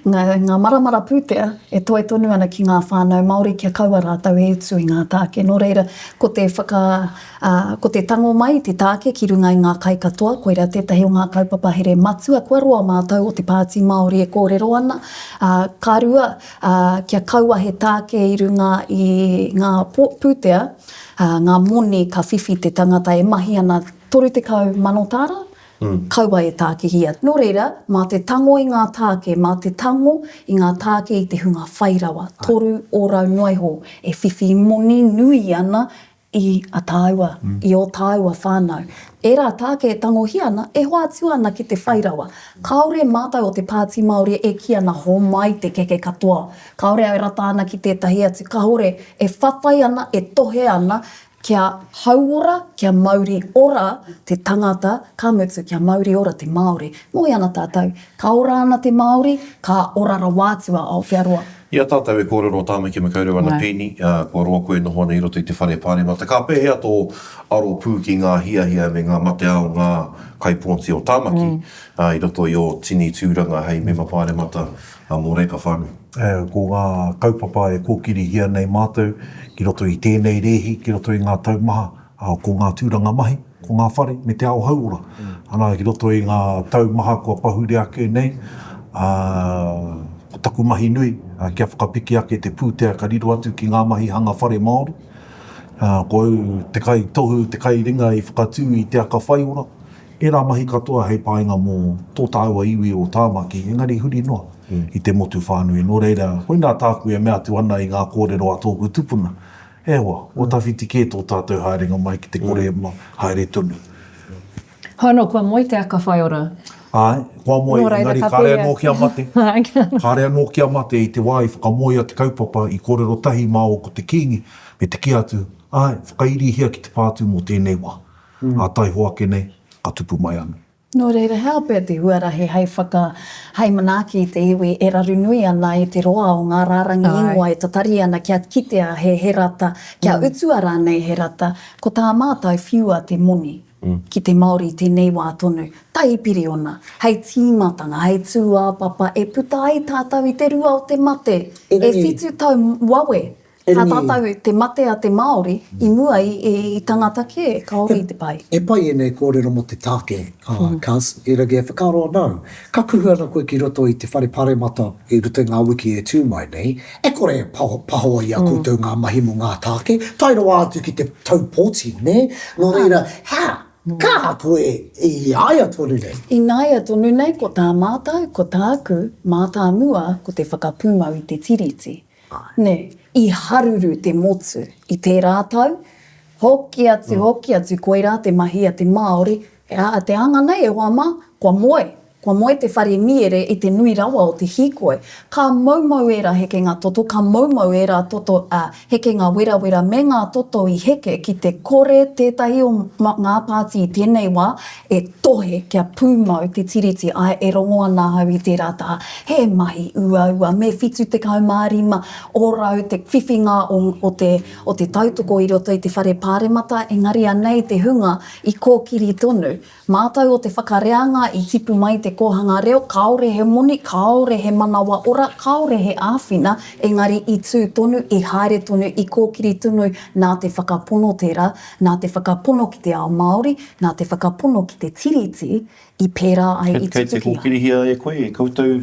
B: ngā maramara pūtea e toe tonu ana ki ngā whānau Māori kia kaua rātau e utu i ngā tāke. Nō reira, ko te tango mai te tāke ki runga i ngā kai katoa, koira tētahi o ngā kaupapa here matua, kua roa mātou o te pāti Māori e kōrero ana. Ka rua, kia kaua he tāke i runga i ngā pūtea, ngā moni ka whiwhi te tangata e mahi ana 30 mano tāra, kaua e tāke hia. Nō reira, mā te tango i ngā tāke, mā te tango i ngā tāke i te hunga whairawa. Toru o rau noiho e whiwhi moni nui ana i a tāua, i o tāua whānau. E rā tāke e tango hi ana, e hoa atu ana ki te whairawa. Kaore mātou o te pāti Māori e ki ana ho mai te keke katoa. Kaore au rata ana ki tētahi atu, kaore e whawhai ana, e tohe ana, kia hauora, kia Māori ora te tangata, ka mutu kia Māori ora te Māori. Moi ana tātou, ka ora ana te Māori, ka orara wātua o Whiaroa.
D: Ia tātou e kōrero Tāmaki Makaurau ana Peeni, kua roa koe noho ana i roto i te whare pāremata. Ka pēhea tō aro pū ki ngā hiahia me ngā mate ao ngā kaiponti o Tāmaki, i roto i o tini tūranga hei me mapāremata mō reipa whānau.
E: Ko ngā kaupapa e kōkiri hia nei mātou, ki roto i tēnei rehi, ki roto i ngā taumaha, ko ngā tūranga mahi, ko ngā whare, me te ao hauora. Ana ki roto i ngā taumaha kua pahuri ake nei, ko taku mahi nui, kia whakapiki ake te pūtea ka riro atu ki ngā mahi hanga whare Māori. Ko au te kai tohu, te kai ringa i whakatū i te aka whaiora. E rā mahi katoa hei pāinga mō tō tāua iwi o Tāmaki, engari huri noa. I te motu whānui. Nō reira, hoi nā tāku e mea tu ana i ngā kōrero a tōku tupuna. Ewa, o tawhiti kē tō tātou haerenga mai ki te kōrero haere tunu.
F: Hono, kua moi te aka whaiora.
E: Ai, kua moi, engari kāre anō kia mate. Kāre anō kia mate i te wā i whakamoia te kaupapa i kōrero tahi mā o ko te kingi, me te ki atu. Ai, whakairi hia ki te pātu mō tēnei wā. A tai hoake nei, ka tupu mai anu.
B: Nō reira, hea pēr te huarahi hei manaaki i te iwi e raru nui ana i te roa o ngā rārangi ingoa e tatari ana kia kitea he rata, kia utua rānei he rata, ko tā mātai whiua te moni ki te Māori tēnei wā tonu. Tai piri ona, hei tīmatanga, hei tūāpapa, e puta ai tātou i te rua o te mate, e whitu tau wawe. Ka tātou te mate a te Māori, i mua i tangata ke, ka ori te pai.
A: E pai e nei kōrero mo te tāke, kas, e rage e whakaaro anau. Ka kuhu ana koe ki roto i te whare pāremata i roto i ngā wiki e tūmai nei, e kore pahoa i a koutou ngā mahi mo ngā tāke, tairo atu ki te taupōti, ne? Nō reira, kā koe i aia tonu nei?
B: I nāia tonu nei, ko tā mātou, ko tāku, mātā mua, ko te whakapūmau i te tiriti. Ne, i haruru te motu i te rātau, hoki atu, koe rā te mahi a te Māori, te anga nei e hoa mā, kua moe te whare miere i te nui rawa o te hikoe. Ka maumau e rā heke ngā toto, ka maumau e rā toto heke ngā wera me ngā toto i heke ki te kore tētahi o ngā pāti i tēnei wā, e tohe kia pūmau te tiriti ai e rongo ana hau i te rata. He mahi ua, me whitu te kaumārima, o rau te whiwhinga o te tautoko i roto i te whare pāremata, engari anei te hunga i kōkiri tonu. Mātou o te whakareanga i tipu mai te kohanga reo, kaore he moni, kaore he manawa ora, kaore he āwhina, engari i tū tonu, i haere tonu, i kōkiri tonu, nā te whakapono tērā, nā te whakapono ki te ao Māori, nā te whakapono ki te tiriti, i pērā ai i tutuki.
D: Kei te kōkiri hia e koe, e koutou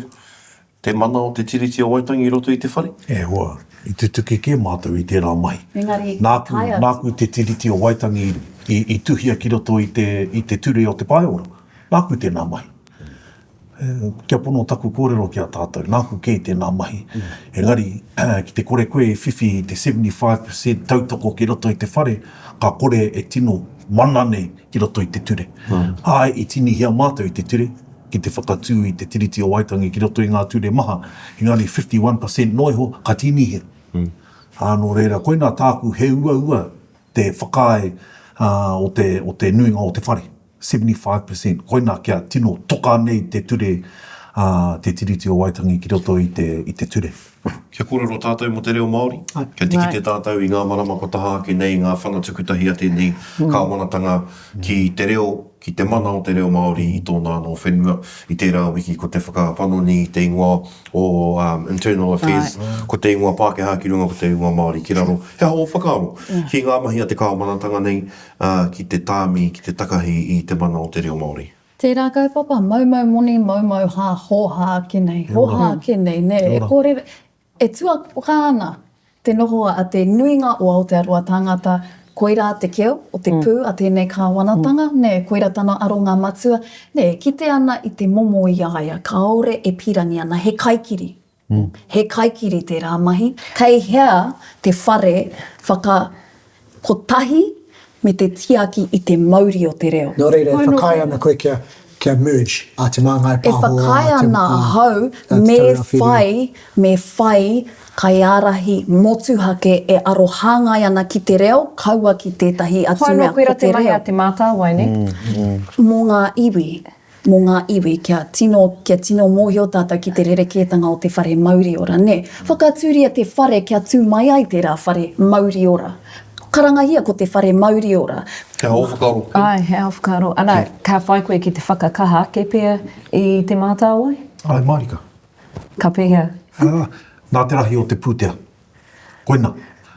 D: te mana o te tiriti o Waitangi i roto i te whare?
E: E hoa, i tutuki ke mātou i tērā mai.
B: Engari,
E: nāku te tiriti o Waitangi i tuhia ki roto i te ture o te paiora. Nāku tēnā mai. Kia pono taku kōrero kia tātou, nāku kei tēnā mahi. Engari, ki te kore koe e whiwhi i te 75% tautoko ki roto i te whare, ka kore e tino mana nei ki roto i te ture. Ai, i tini hia mātou i te ture, ki te whakatū i te tiriti o Waitangi ki roto i ngā ture maha. Engari, 51% noiho, ka tini hia. Anō reira, koe nā tāku he ua te whakae o te nuinga o te whare. 75%. Koe nā kia tino toka nei te ture te tiriti o Waitangi ki roto i te ture.
D: Kia kōrero tātou mo te reo Māori. Kia tiki te tātou i ngā marama kotaha ake nei, ngā whana tukutahi ate nei, kāwanatanga ki te reo, ki te mana o te reo Māori i tōna anō whenua, i tērā wiki ko te whakapanoni, te ingoa o internal affairs, ko te ingoa Pākehā ki runga ko te ingoa Māori ki raro. He hao whakaaro, ki ngā mahi a te kāwanatanga nei, ki te tāmi, ki te takahi i te mana o te reo Māori.
B: Tērā kaupapa, maumau moni, maumau hā, hoha ake nei, ne, e kōrero, e tua kāna te noho a te nuinga o Aotearoa tangata, koira te keo o te pū a tēnei kāwanatanga, ne, koira tana aronga matua, ne, kite ana i te momo i aia, kaore e pirangi ana, he kaikiri. He kaikiri tērā mahi. Kei hea te whare whakakotahi me te tiaki i te mauri o te reo.
A: Nō reira, whakai ana koe kia merge a te māngai
B: E
A: pāhoa.
B: whakai ana hau, me whai kai arahi motuhake e arohangai ana ki te reo, kaua ki tētahi atu mea ko te reo.
F: Whaino koira te mahi a te mātāwai, ne?
B: Mō ngā iwi, kia tino mōhio tātou ki te rerekētanga o te whare mauri ora, ne? Whakatūria te whare kia tū mai ai tērā whare mauri ora. Karangahia ko te whare mauri ora.
D: Kia hao whakaaro.
F: Ai, he au whakaaro. Ana, ka whai koe ki te whakakaha, ke pēr i te mātāwai?
E: Ai, marika.
F: Ka pēr.
E: Nā te rahi o te pūtea. Koina,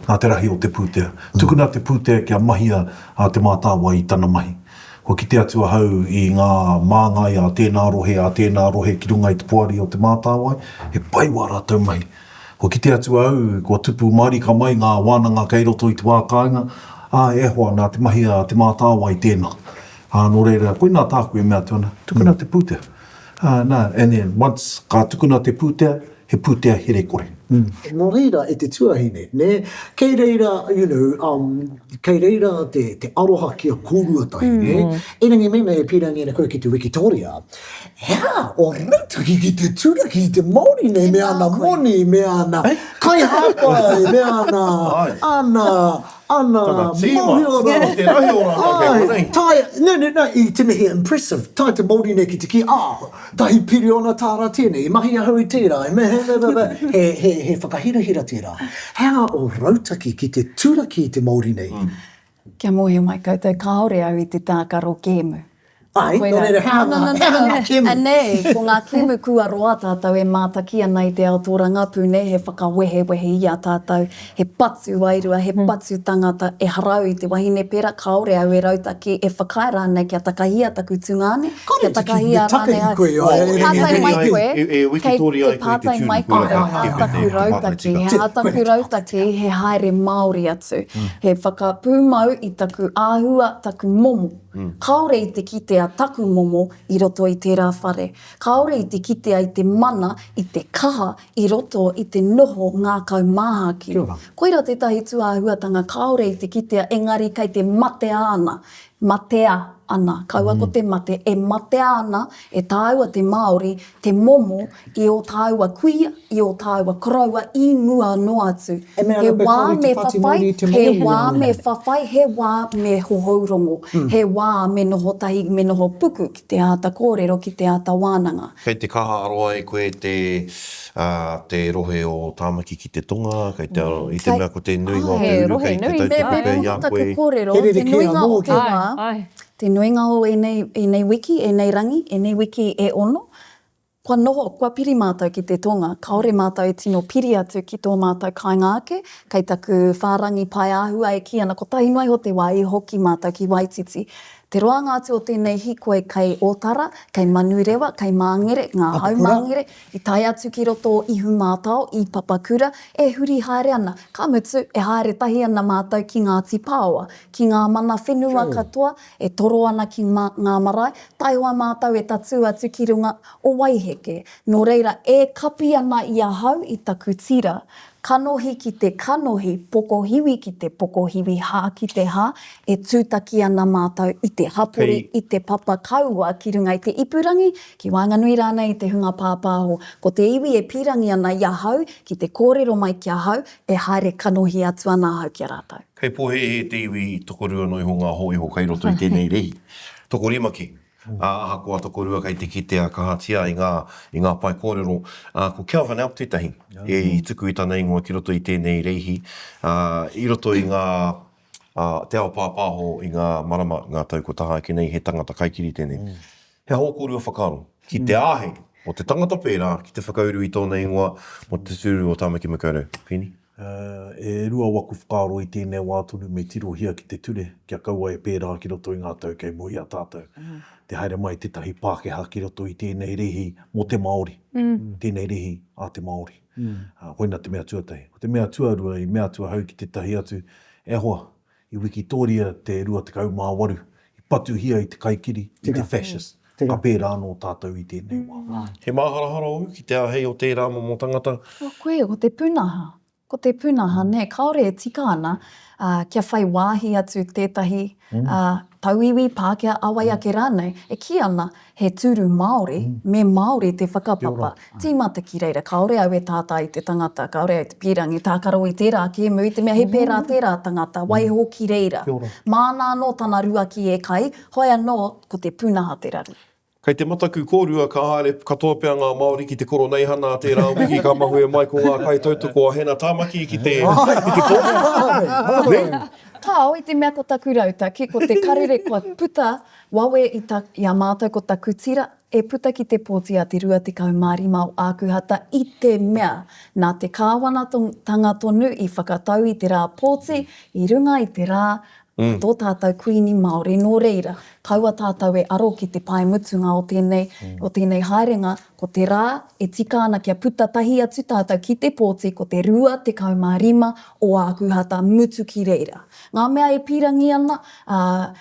E: nā te rahi o te pūtea. Tukuna te pūtea kia mahia a te mātāwai i tana mahi. Ko ki te atua hau i ngā māngai a tēnā rohe ki runga i te puari o te mātāwai, he paiwa rātou mahi. Ko ki te atua au, ko tupu marika mai ngā wānanga kei roto i te wākainga, e hoa nā te mahi a te mātāwai tēnā. Nō reira, koe nā tāku e mea tuana, tukuna te pūtea. And then, once ka tukuna te pūtea, he pūtea here kore.
A: Nō reira, e te tuahine, ne? Kei reira, kei reira te aroha kia kōruatahi, ne? Enangi mena e pirangi ana koe ki te Wikitoria. Hea, o rautaki ki te turaki, te Māori nei, me ana moni, me ana kai hapai, me ana
D: Tīma, te rahi o rāna.
A: No, i tēnei he impressive. Tai te Māori nei ki te ki, tahi piri ona tāra tēnei, i mahi ahau i tērā, he whakahirahira tērā. Hea o rautaki ki te turaki te Māori nei.
B: Kia mohi mai koutou kaore au i te tākaro kēmu.
A: Ai, nō reira, hea kēmu.
B: Nei, ko ngā kēmu kua roa tātou e mātaki ana i te aotoranga pūne, he whakawehewehe i a tātou, he patu wairua, he patu tangata, e harau i te wahine pera, kaore au e rautaki, e whakai rānei kia takahia taku tungane, kia takahia rānei au. Pātai mai koe, kei pātai mai koe, he taku rautaki, he ataku rautaki, he haere Māori atu, he whakapūmau i taku āhua, taku momo. Kaore i te kitea taku momo i roto i tērā whare. Kaore i te kitea i te mana, i te kaha, i roto i te noho ngā kaumāhaki. Koira tētahi tuāhuatanga, kaore i te kitea, engari kei te matea ana, kaua ko te mate, e matea ana, e tāua te Māori, te momo, i o tāua kuia, i o tāua koraua, i mua no atu. He wā me whawhai, he wā me hohourongo, he wā me noho tahi, me noho puku, ki te āta kōrero, ki te āta wānanga.
D: Kei te kaha aroa e koe te rohe o Tāmaki ki te tonga, i te mea ko te nuinga o te uru, kei te tautupē i a koe.
B: Kōrero, te nuinga o te wā, te nuinga o e nei wiki, e nei rangi, e nei wiki e ono. Kua piri mātou ki te tonga, kaore mātou e tino piri atu ki tō mātou kāinga ake, kei taku whārangi pai āhua e ki ana, ko tahi mai ho te wā i hoki mātou ki Waititi. Te roanga atu o tēnei hikoe kei Otara, kei Manurewa, kei Māngere, ngā haumāngere, i tai atu ki roto ihu mātau, i Papakura, e huri haere ana. Ka mutu, e haere tahi ana mātou ki ngā tipāoa, ki ngā mana whenua katoa, e toro ana ki ngā marae, taiwa mātou e tatu atu ki runga o Waiheke. Nō reira, e kapi ana i a hau i taku tira, kanohi ki te kanohi, pokohiwi ki te pokohiwi, hā ki te hā, e tūtaki ana mātou i te hapori, i te papa kaua ki runga i te ipurangi, ki Wainganui rānei i te hunga pāpāho. Ko te iwi e pirangi ana i a hau, ki te kōrero mai ki a hau, e haere kanohi atu ana hau ki a rātou.
D: Kei pohe e te iwi tokorua noi ho ngā hoi ho kai roto i tēnei rehi. Toko rimaki. aha ko atoko rua kai te kitea kahatia i ngā pai kōrero. Ko Kelvin Alp tētahi, i tuku i tāna ingoa ki roto i tēnei reihi, i roto i ngā te ao pāpāho i ngā marama, ngā taukataha ki nei, he tangata kaikiri tēnei. He hōkōrua whakaaro, ki te āhei, o te tangata pērā, ki te whakauru i tōna ingoa, mo te suru o Tāmaki Makaurau. Peeni?
E: E rua waku whakaaro i tēnei wātunu me tirohia ki te ture, kia kaua e pērā ki roto i ngā tau kei mohi a tātou. Te haere mai tētahi Pākehā ki roto i tēnei rehi mō te Māori. Tēnei rehi a te Māori. Hoina te mea tuatahi. O te mea tuarua i mea tuahau ki tētahi atu, e hoa, i wikitoria te rua te kaumāwaru, i patuhia i te kaikiri, i te fascist. Ka pērā anō tātou i tēnei wā.
D: He māharahara o ki te ahei o tērā mō tangata.
B: Koe, ko te punaha. Ko te punaha, ne, kaore e tika ana, kia whai wāhi atu tētahi tauiwi Pākehā awai ake rānei, e ki ana he tūru Māori, me Māori te whakapapa. Tīmata ki reira, kaore au e tātai i te tangata, kaore au te pirangi, tākaro i tērā ki e mu i te mea he pērā tērā tangata, waiho ki reira. Māna anō tana rua ki e kai, hoi anō ko te punaha te raru.
D: Kei te mataku kōrua ka haere katoa pia ngā Māori ki te koro nei hana tērā wiki ka mahu e mai ko ngā kai tautoko a hena tāmaki ki te kōrua.
B: Tāo, i te mea ko taku rauta, ki ko te karere kua puta, wawe i a mātou ko taku tira, e puta ki te pōti a te rua te kaumārima o ākuhata i te mea. Nā te kāwanatanga tonu i whakatau i te rā pōti, i runga i te rā, tō tātou kuini Māori nō reira. Kaua tātou e aro ki te pai mutunga o tēnei haerenga, ko te rā e tika ana kia puta tahi atu tātou ki te pōti, ko te rua te kaumārima o ākuhata mutu ki reira. Ngā mea e pirangi ana,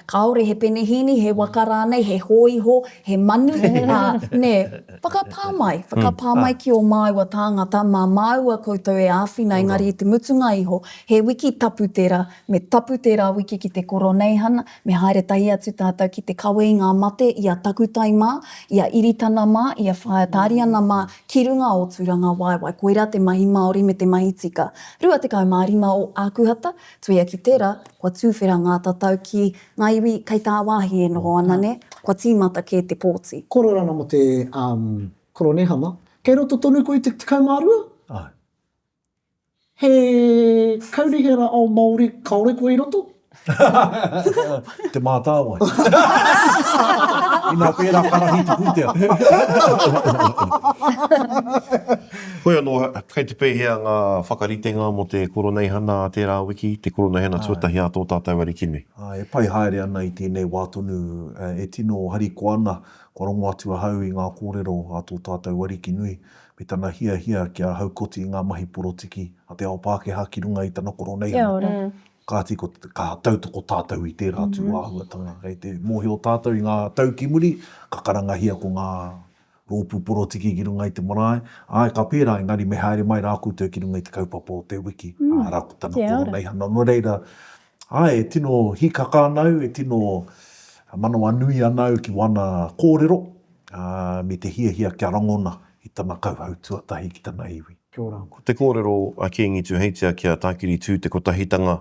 B: kaore he penehini, he wakarānei, he hōiho, he manu, ne, whakapāmai ki o māua tāngata, mā māua koutou e āwhina, engari i te mutunga iho, he wiki tapu tērā, me tapu tērā wiki ki te koro nei hana, me haere tahi atu tātou ki te kawe i ngā mate, ia takutai mā, ia iritana mā, ia whaetāriana mā, ki runga o tūranga waiwai, koera te mahi Māori me te mahi tika. Rua te kaumārima o ākuhata, tuia ki tērā, kua tūwhera ngā tatau ki ngā iwi kei tā wāhi e noho ana ne, kua tīmata ke te pōti.
A: Kororana mo te koronehama. Kei roto tonu koe te kaumārua?
E: Ai.
A: He kaurihera o Māori kaore koe i roto?
E: Te mātāwai. Ina pērā karahi te pūtea.
D: Koe anō, kei te pēhea ngā whakaritenga mo te koroneihana a tērā wiki, te koroneihana tuatahi a tō tātou arikini.
E: E pai haere ana i tēnei wātonu, e tino hariko ana, kua rongo atu ahau i ngā kōrero a tō tātou arikinui, me tana hia kia haukoti i ngā mahi porotiki, a te ao Pākehā ki runga i tana koroneihana. Kāti ka tautoko tātou i tērā atu āhuatanga. Kei te mohi o tātou i ngā taukimuri, ka karangahia ko ngā rōpu porotiki ki runga i te marae. Ai, ka pērā, engari me haere mai rā koutou ki runga i te kaupapa o te wiki. Rā ko tana koronehana. No reira, ai, e tino hikaka anau, e tino manawa nui anau ki wana kōrero, me te hia kia rangona i tana kauhau tuatahi ki tana iwi.
D: Ko te kōrero a kiengi tu heitia kia tākiri tū te kotahitanga,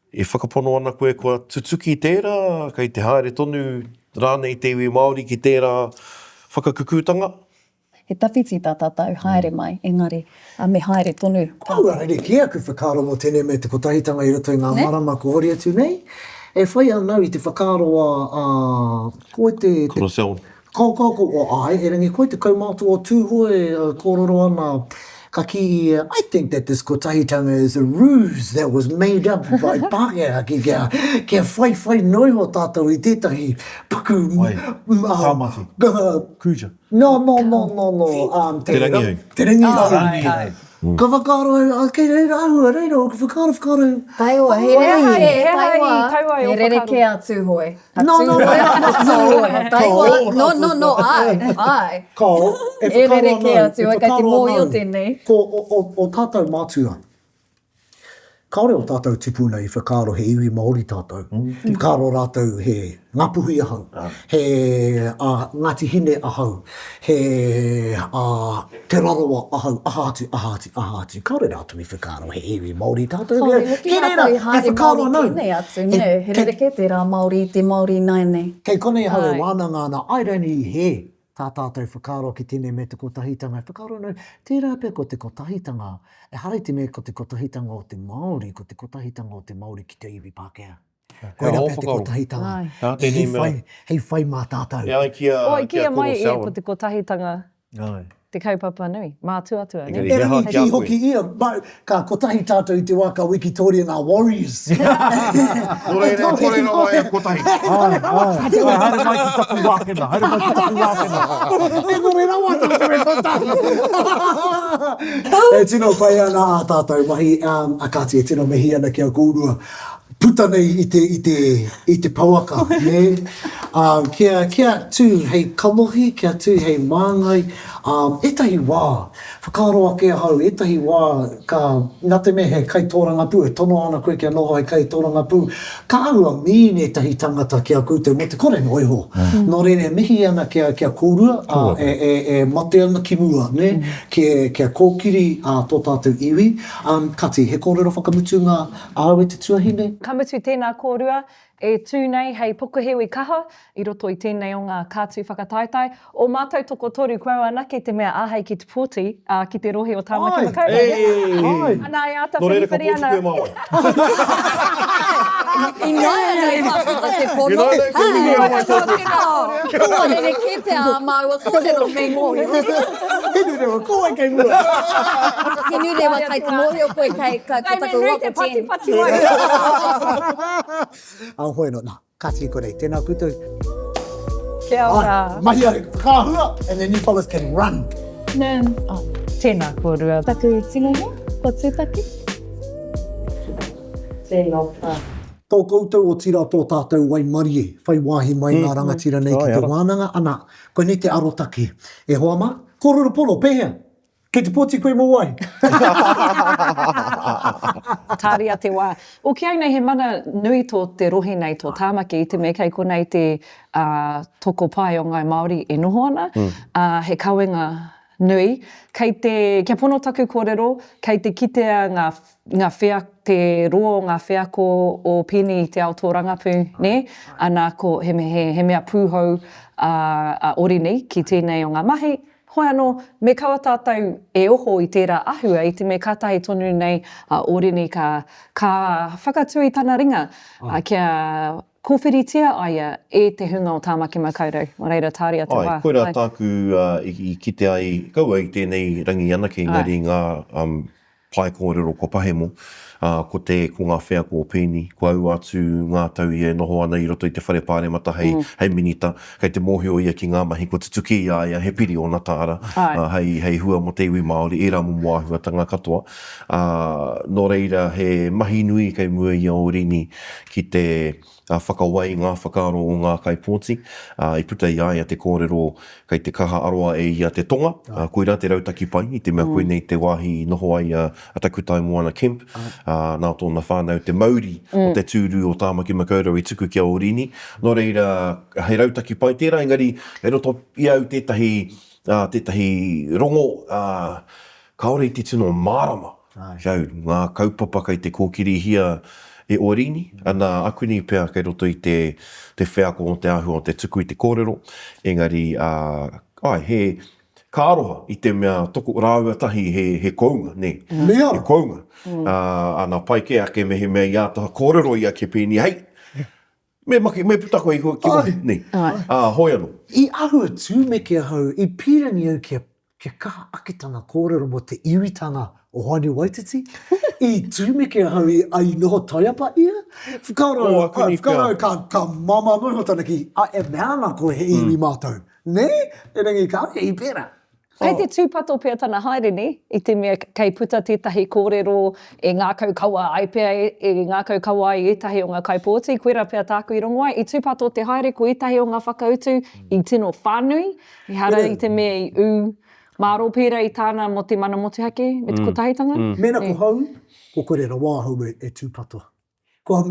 D: e whakapono ana koe kua tutuki tērā, kei te haere tonu rānei te iwi Māori ki tērā whakakukutanga?
B: He tawhiti tā tātou haere mai, engari, me haere tonu.
A: Aua, rere kia ku whakaaro mo tēnei me te kotahitanga i roto i ngā marama ko hori atu nei. E whai anau i te whakaaro koe te...
D: Koroseo.
A: Ko ai, e rangi koe te kaumātua o tūhoe kōrero ana. Ka ki, I think that this kotahitanga is a ruse that was made up by Pākehā kia whai noi ho tātou i tētahi paku...
E: Tāmaki. Kuja.
A: No.
D: Te rangi
A: Te rangi hau. Ka whakaaro, kei reira ahua, ka whakaaro.
B: Taiwa, he rere ke a tūhoe.
A: No.
B: Taiwa, no, ai.
A: Ko, e
B: E rere
A: whakaaro
B: ke a
A: anau,
B: tūhoe, kai te mōi o tēnei.
A: Ko o tātou mātua. kaore o tātou tipuna I whakaaro he iwi Māori tātou. Whakaaro rātou he ngapuhi ahau, he Ngāti Hine ahau, he te rarawa ahau, ahātu. Kaore rātou I whakaaro he iwi Māori tātou.
B: He reira, he whakaaro nau. He reke te rā Māori, te Māori nai nei.
A: Kei konei hau e wānanga ana, airani he tā tātou whakaaro ki tēnei me te kotahitanga. Whakaaro nau, tērā pia ko te kotahitanga. E haere te me ko te kotahitanga o te Māori, ko te kotahitanga o te Māori ki te iwi Pākehā. Koe rā pia te kotahitanga. Hei whai mā tātou.
F: Kia mai ia ko te kotahitanga. Te kaupapa nui, mātua.
A: E rangi ki hoki ia, ka kotahi tātou I te waka Wikitoria ngā Warriors.
D: Nō reira, kōrero ai a kotahi.
E: Haere mai ki taku wākena,
A: E nō reira wata te me kotahi. E tino pai ana a tātou mahi, a kāti e tino mehi ana kia kōrua. Puta nei I te pauaka, ne? Kia tū hei kamohi, kia tū hei māngai, etahi wā, whakaaro ake ahau, etahi wā, ngā te me he kaitōranga pū, e tono ana koe kia noho hei kaitōranga pū, ka aua mīne etahi tangata kia koutou mo te kore noiho. Nō rene, mihi ana kia kōrua, e mate ana ki mua, ne? Kia kōkiri tō tātou iwi, kati, he kōrero whakamutu ngā aue te tuahine.
F: Ka mutu tēnā kōrua, e tūnei hei pukuhewi kaha, I roto I tēnei o ngā kātu whakataitai. O mātou toko toru koe anake te mea ahei ki te pōti, ki te rohe o Tāmaki Makaurau. Ana e ata whiwhiri ana.
D: Nō reira, ka pōti koe māua.
C: I ngai ana I whakata te pono. Kua rere ke te a māua kōrero me ngōhi.
A: Hinurewa, koe kei mua.
C: Hinurewa kai te mōhio koe kai kotako roka tēn.
F: Pati wai.
A: Hoi no, nā, kāti korei, tēnā koutou.
F: Kia ora.
A: Mahi are, ka hua, and then you fellas can run.
F: Tēnā kōrua.
C: Taku tino hea, ko tūtaki.
F: Tēnā wha.
A: Tō koutou o tira tō tātou wai marie, whai wāhi mai ngā rangatira nei ki te wānanga, ana, koe nei te arotaki. E hoa mā, kōrero polo, pēhea, kei te pōti koe mō wai.
F: Tāria te wā. O ki ai nei he mana nui tō te rohe nei tō Tāmaki I te me kei konei te toko pai o ngai Māori e noho ana. He kawenga nui. Kia pono taku kōrero, kei te kitea ngā whea, te roa o ngā wheako o Peeni I te ao tō rangapū, ne? Ana ko he mea pūhau Oriini ki tēnei o ngā mahi. Hoi anō, me kaua tātou e oho I tērā ahua I te me kātahi tonu nei Oriini ka whakatui tana ringa kia kōwhiritia aia e te hunga o Tāmaki Makaurau. O reira tāria te wā.
D: Koe rā tāku I kite ai, kaua I tēnei rangi anake ngari ngā pai kōrero ko pahemo, ko ngā wheako o Peeni, ko au atu ngā tau e noho ana I roto I te whare pāremata hei minita, kei te mōhio ia ki ngā mahi, ko te tuki ia he piri o nā tāra, hei hua mo te iwi Māori, e rā mumu āhua tanga katoa. Nō reira, he mahi nui kei mua I a Oriini ki te whakawai ngā whakaaro o ngā kaipōti. I puta I ai a te kōrero kei te kaha aroa e ia te tonga. Koe rā te rautaki pai, I te mea koe nei te wāhi noho ai a takutai moana Kemp. Nā tōna whānau te mauri o te tūru o Tāmaki Makaurau I tuku ki a Oriini. Nō reira, hei rautaki pai tērā, engari, e roto I au tētahi rongo, kaore I te tino mārama. Ngā kaupapa kei te kōkiri hia e Oriini, ana akuni pēr kei roto I te wheako o te ahua o te tuku I te kōrero. Engari, he ka aroha I te mea toko rāua tahi he kounga, ne?
A: Mea?
D: He kounga. Ana pai ke ake me he mea ia taha kōrero ia ke Peeni, hei! Me putako I ki wahi, ne? Hoi anō.
A: I ahua tūmeke ahau, I pirangi au kia kaha akitanga kōrero mo te iwitanga o Hāni Waititi. I tūmeke ahau ai noho taiapa ia. Whakaaro ka mama noho tana ki, e meana ko he iwi mātou. Ne? E rangi ka e I pēra.
F: Kei te tūpato pia tana haere ni, I te mea kei puta tētahi kōrero e ngā kaukaua ai pia e ngā kaukaua ai etahi o ngā kaipōti, koera pia tāku I rongo ai, I tūpato te haere ko etahi o ngā whakautu I tino whānui, I hara I te mea I māro pēra I tāna mo te mana motuhake, me te kotahitanga.
A: Mena ko hau, ko kōrero wāhau e tūpato. Koa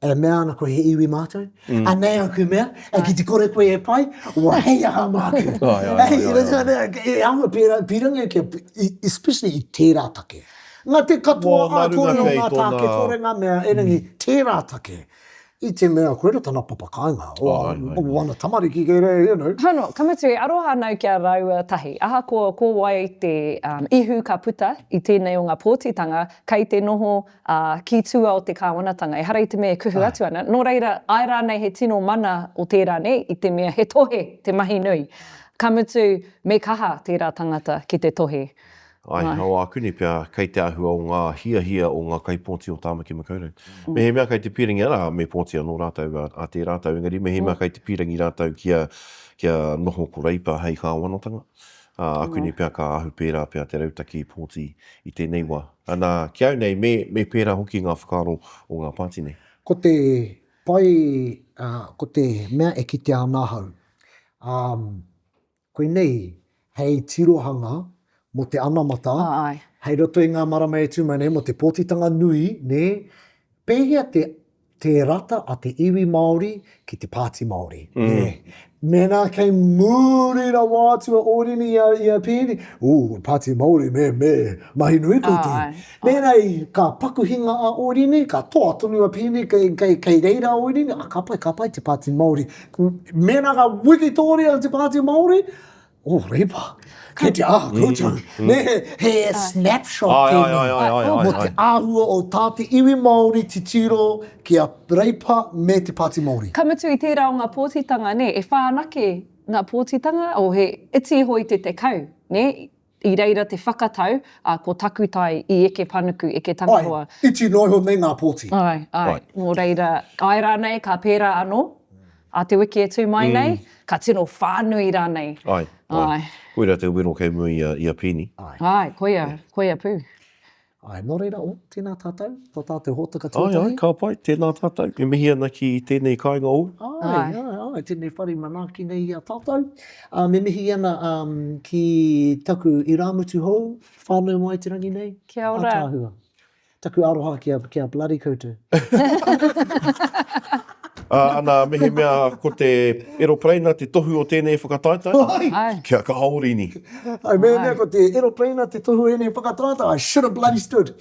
A: e mea ana koe he iwi mātou, a nei aku mea, ki te kore koe e pai, wa hei aha māku. E anga pirangi kia, especially I tērā take. Ngā te katoa a kōrero ngā tāke kore ngā mea, erangi tērā take. I te mea koe tana papakainga, o wana tamariki kei rei, you know.
F: Hano, kamatu, aroha nau kia raua tahi. Aha ko wai te ihu ka puta I tēnei o ngā pōtitanga, kei te noho ki tua o te kāwanatanga. E hara I te mea kuhu atu ana. Nō reira, ai rānei he tino mana o tērā nei, I te mea he tohe, te mahi nui. Kamatu, me kaha tērā tangata ki te tohe.
D: Ai, hau akuni pia kei te ahua o ngā hia o ngā kaipōti o Tāmaki Makaurau. Me he mea kei te pirangi ara me pōti anō rātau a te rātau engari, me he mea kei te pirangi rātau kia noho ko reipa hei kāwanatanga. Akuni pia ka ahu pērā pia te rautaki pōti I tēnei wā. Ana kia au nei, me pērā hoki ngā whakaaro o ngā pāti nei.
A: Ko te pai, ko te mea e ki te anahau. Koe nei, hei tirohanga, mo te anamata, hei roto I ngā marama e tūmane, mo te pōtitanga nui, ne, pēhia te rata a te iwi Māori ki te Pāti Māori. Mena kei mūrira wātua Oriini I a Peeni. Pāti Māori, mahi nui kouti. Mēnei, ka pakuhinga a Oriini, ka toa tonu a Peeni, kei reira a Oriini, ka pai te Pāti Māori. Mena ka wikitoria te Pāti Māori, reipa. Kei te koutou. He snapshot mo te āhua o tāte iwi Māori te tiro kia reipa me te Pāti Māori.
F: Kamatu I tērā o ngā pōtitanga, ne, e whānake ngā pōtitanga, o he iti hoi te kau, ne, I reira te whakatau, ko takutai I eke panuku, eke tangaroa.
A: Iti noiho nei ngā pōti.
F: Nō reira, ai rānei, ka pērā anō, a te wiki e tū mai nei, ka tino whānui rānei.
D: Koira te wero kei mui I a Peeni.
F: Koia pū.
A: Nō reira, tēnā tātou, tō tātou hōtaka tūtai.
D: Ai, ka pai, tēnā tātou. Me mihi ana ki tēnei kāinga o.
A: Tēnei whare manaki nei a tātou. Me mihi ana ki taku I rāmutu hou, whānau mai te rangi nei.
F: Kia ora.
A: Tāhua. Taku aroha kia bloody koutou.
D: Ana mehe mea ko te aeroplane te tohu o tēnei whakataitai. Kia ka Oriini.
A: Mehe mea ko te aeroplane te tohu o tēnei whakataitai. I should have bloody stood.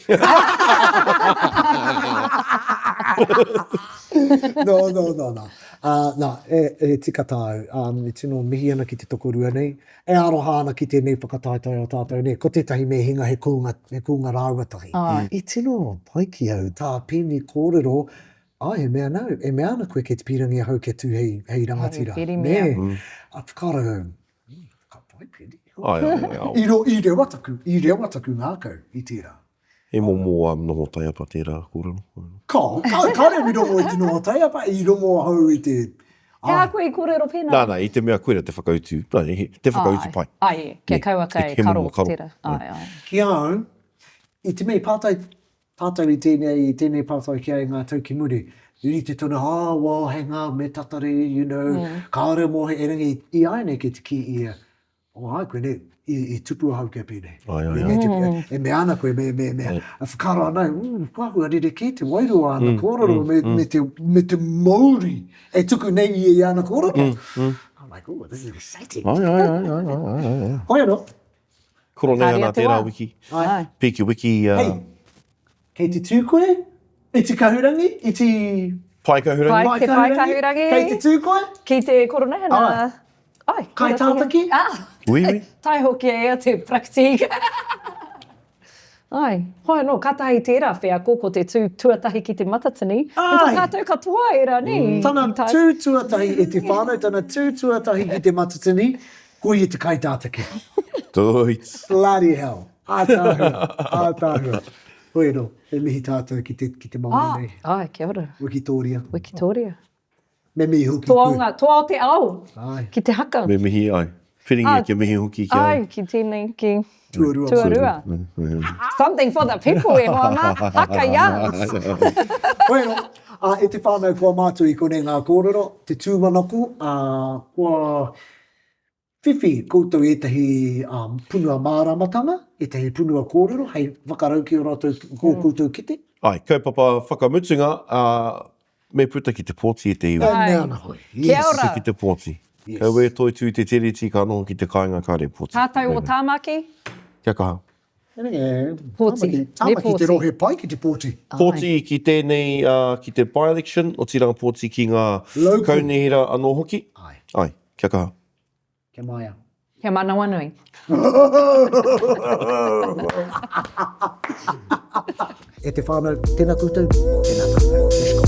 A: No. E tika tāu. E tino mihi ana ki te tokorua nei. E aroha ana ki tēnei whakataitai o tātou nei. Ko tētahi me hinga he kuunga rāuatahi. E tino paiki au tā Peeni kōrero. E mea nau. E mea ana koe ke te pirangi a hau ke tū hei rangatira. A whakaaro. Ka pai Peeni. I rewa taku ngā kau I tērā.
D: E momo noho taiapa tērā kōrero.
A: Ka re mi rongo I te noho taiapa. I rongo hau I te...
F: E a koe I kōrero pēnā?
D: Nā, I te mea koera te whakautu. Te whakautu pai.
F: Kia kaua kai karo tērā.
A: Kia au, I te mei pātai I tēnei pātai ki ai ngā tauki muri. I te tona, hei ngā me tatare, you know, kāore mō he erangi I ai nei ke te ki ia. Ai, koe nei, I tupu hau kia pēnei. E me ana koe, me a whakaro anai, whakua rere ki te wairua ana kōrero, me te Māori. E tuku nei I ana kōrero. I'm like, this is exciting. Hoi anō.
D: Koro nei ana tērā wiki. Piki wiki...
A: Kei te tūkoe, I te kahurangi, I te...
D: Pai kahurangi.
F: Te pai kahurangi.
A: Kei te tūkoe.
F: Ki te koronei ana.
A: Kai tātaki.
D: Oui.
F: Tai hoki e te praktika. Hoi no, katahi tērā whea kōko te tuatahi ki te matatini. Ka kātou katoa e rā ni.
A: Tana tuatahi e te whānau, tana tuatahi ki te matatini, koe I te kai tātaki.
D: Toits.
A: Bloody hell. Ātāhua. Hoi no, e mihi tātou ki te maunga nei.
F: Kia ora.
A: Wikitoria. Me mihi hoki
F: Toa o te ao. Ki te haka.
D: Me mihi ai. Whiringi ki mihi hoki ki ai.
F: Ki tēnei ki...
A: Tuarua.
F: Something for the people e hoa ngā haka youngs.
A: Hoi no, e te whānau kua mātu I konei ngā kōrero, te tūmanaku, kua Whiwhi, koutou e tahi punua māramatanga, e tahi punua kōrero, hei whakarau ki o rātou koutou kite.
D: Ai, kaupapa whakamutunga, me puta ki te pōti e te iwi.
A: Ai, ana hoi.
F: Kia ora.
D: Puta ki te pōti.
A: Yes.
D: Kau e toi tū te tereti ka noho ki te kāinga kāre pōti.
F: Tātou o Tāmaki,
D: Kia kaha.
F: Pōti.
A: Tāmaki te rohe pai ki te pōti.
D: Pōti ki tēnei, ki te by-election, o tiranga pōti ki ngā
A: Local.
D: kaunihira anō hoki.
A: Ai,
D: Ai, kia kaha.
A: ke mai au.
F: Kia mana wanui.
A: E te whānau, tēnā koutou, tēnā tātou.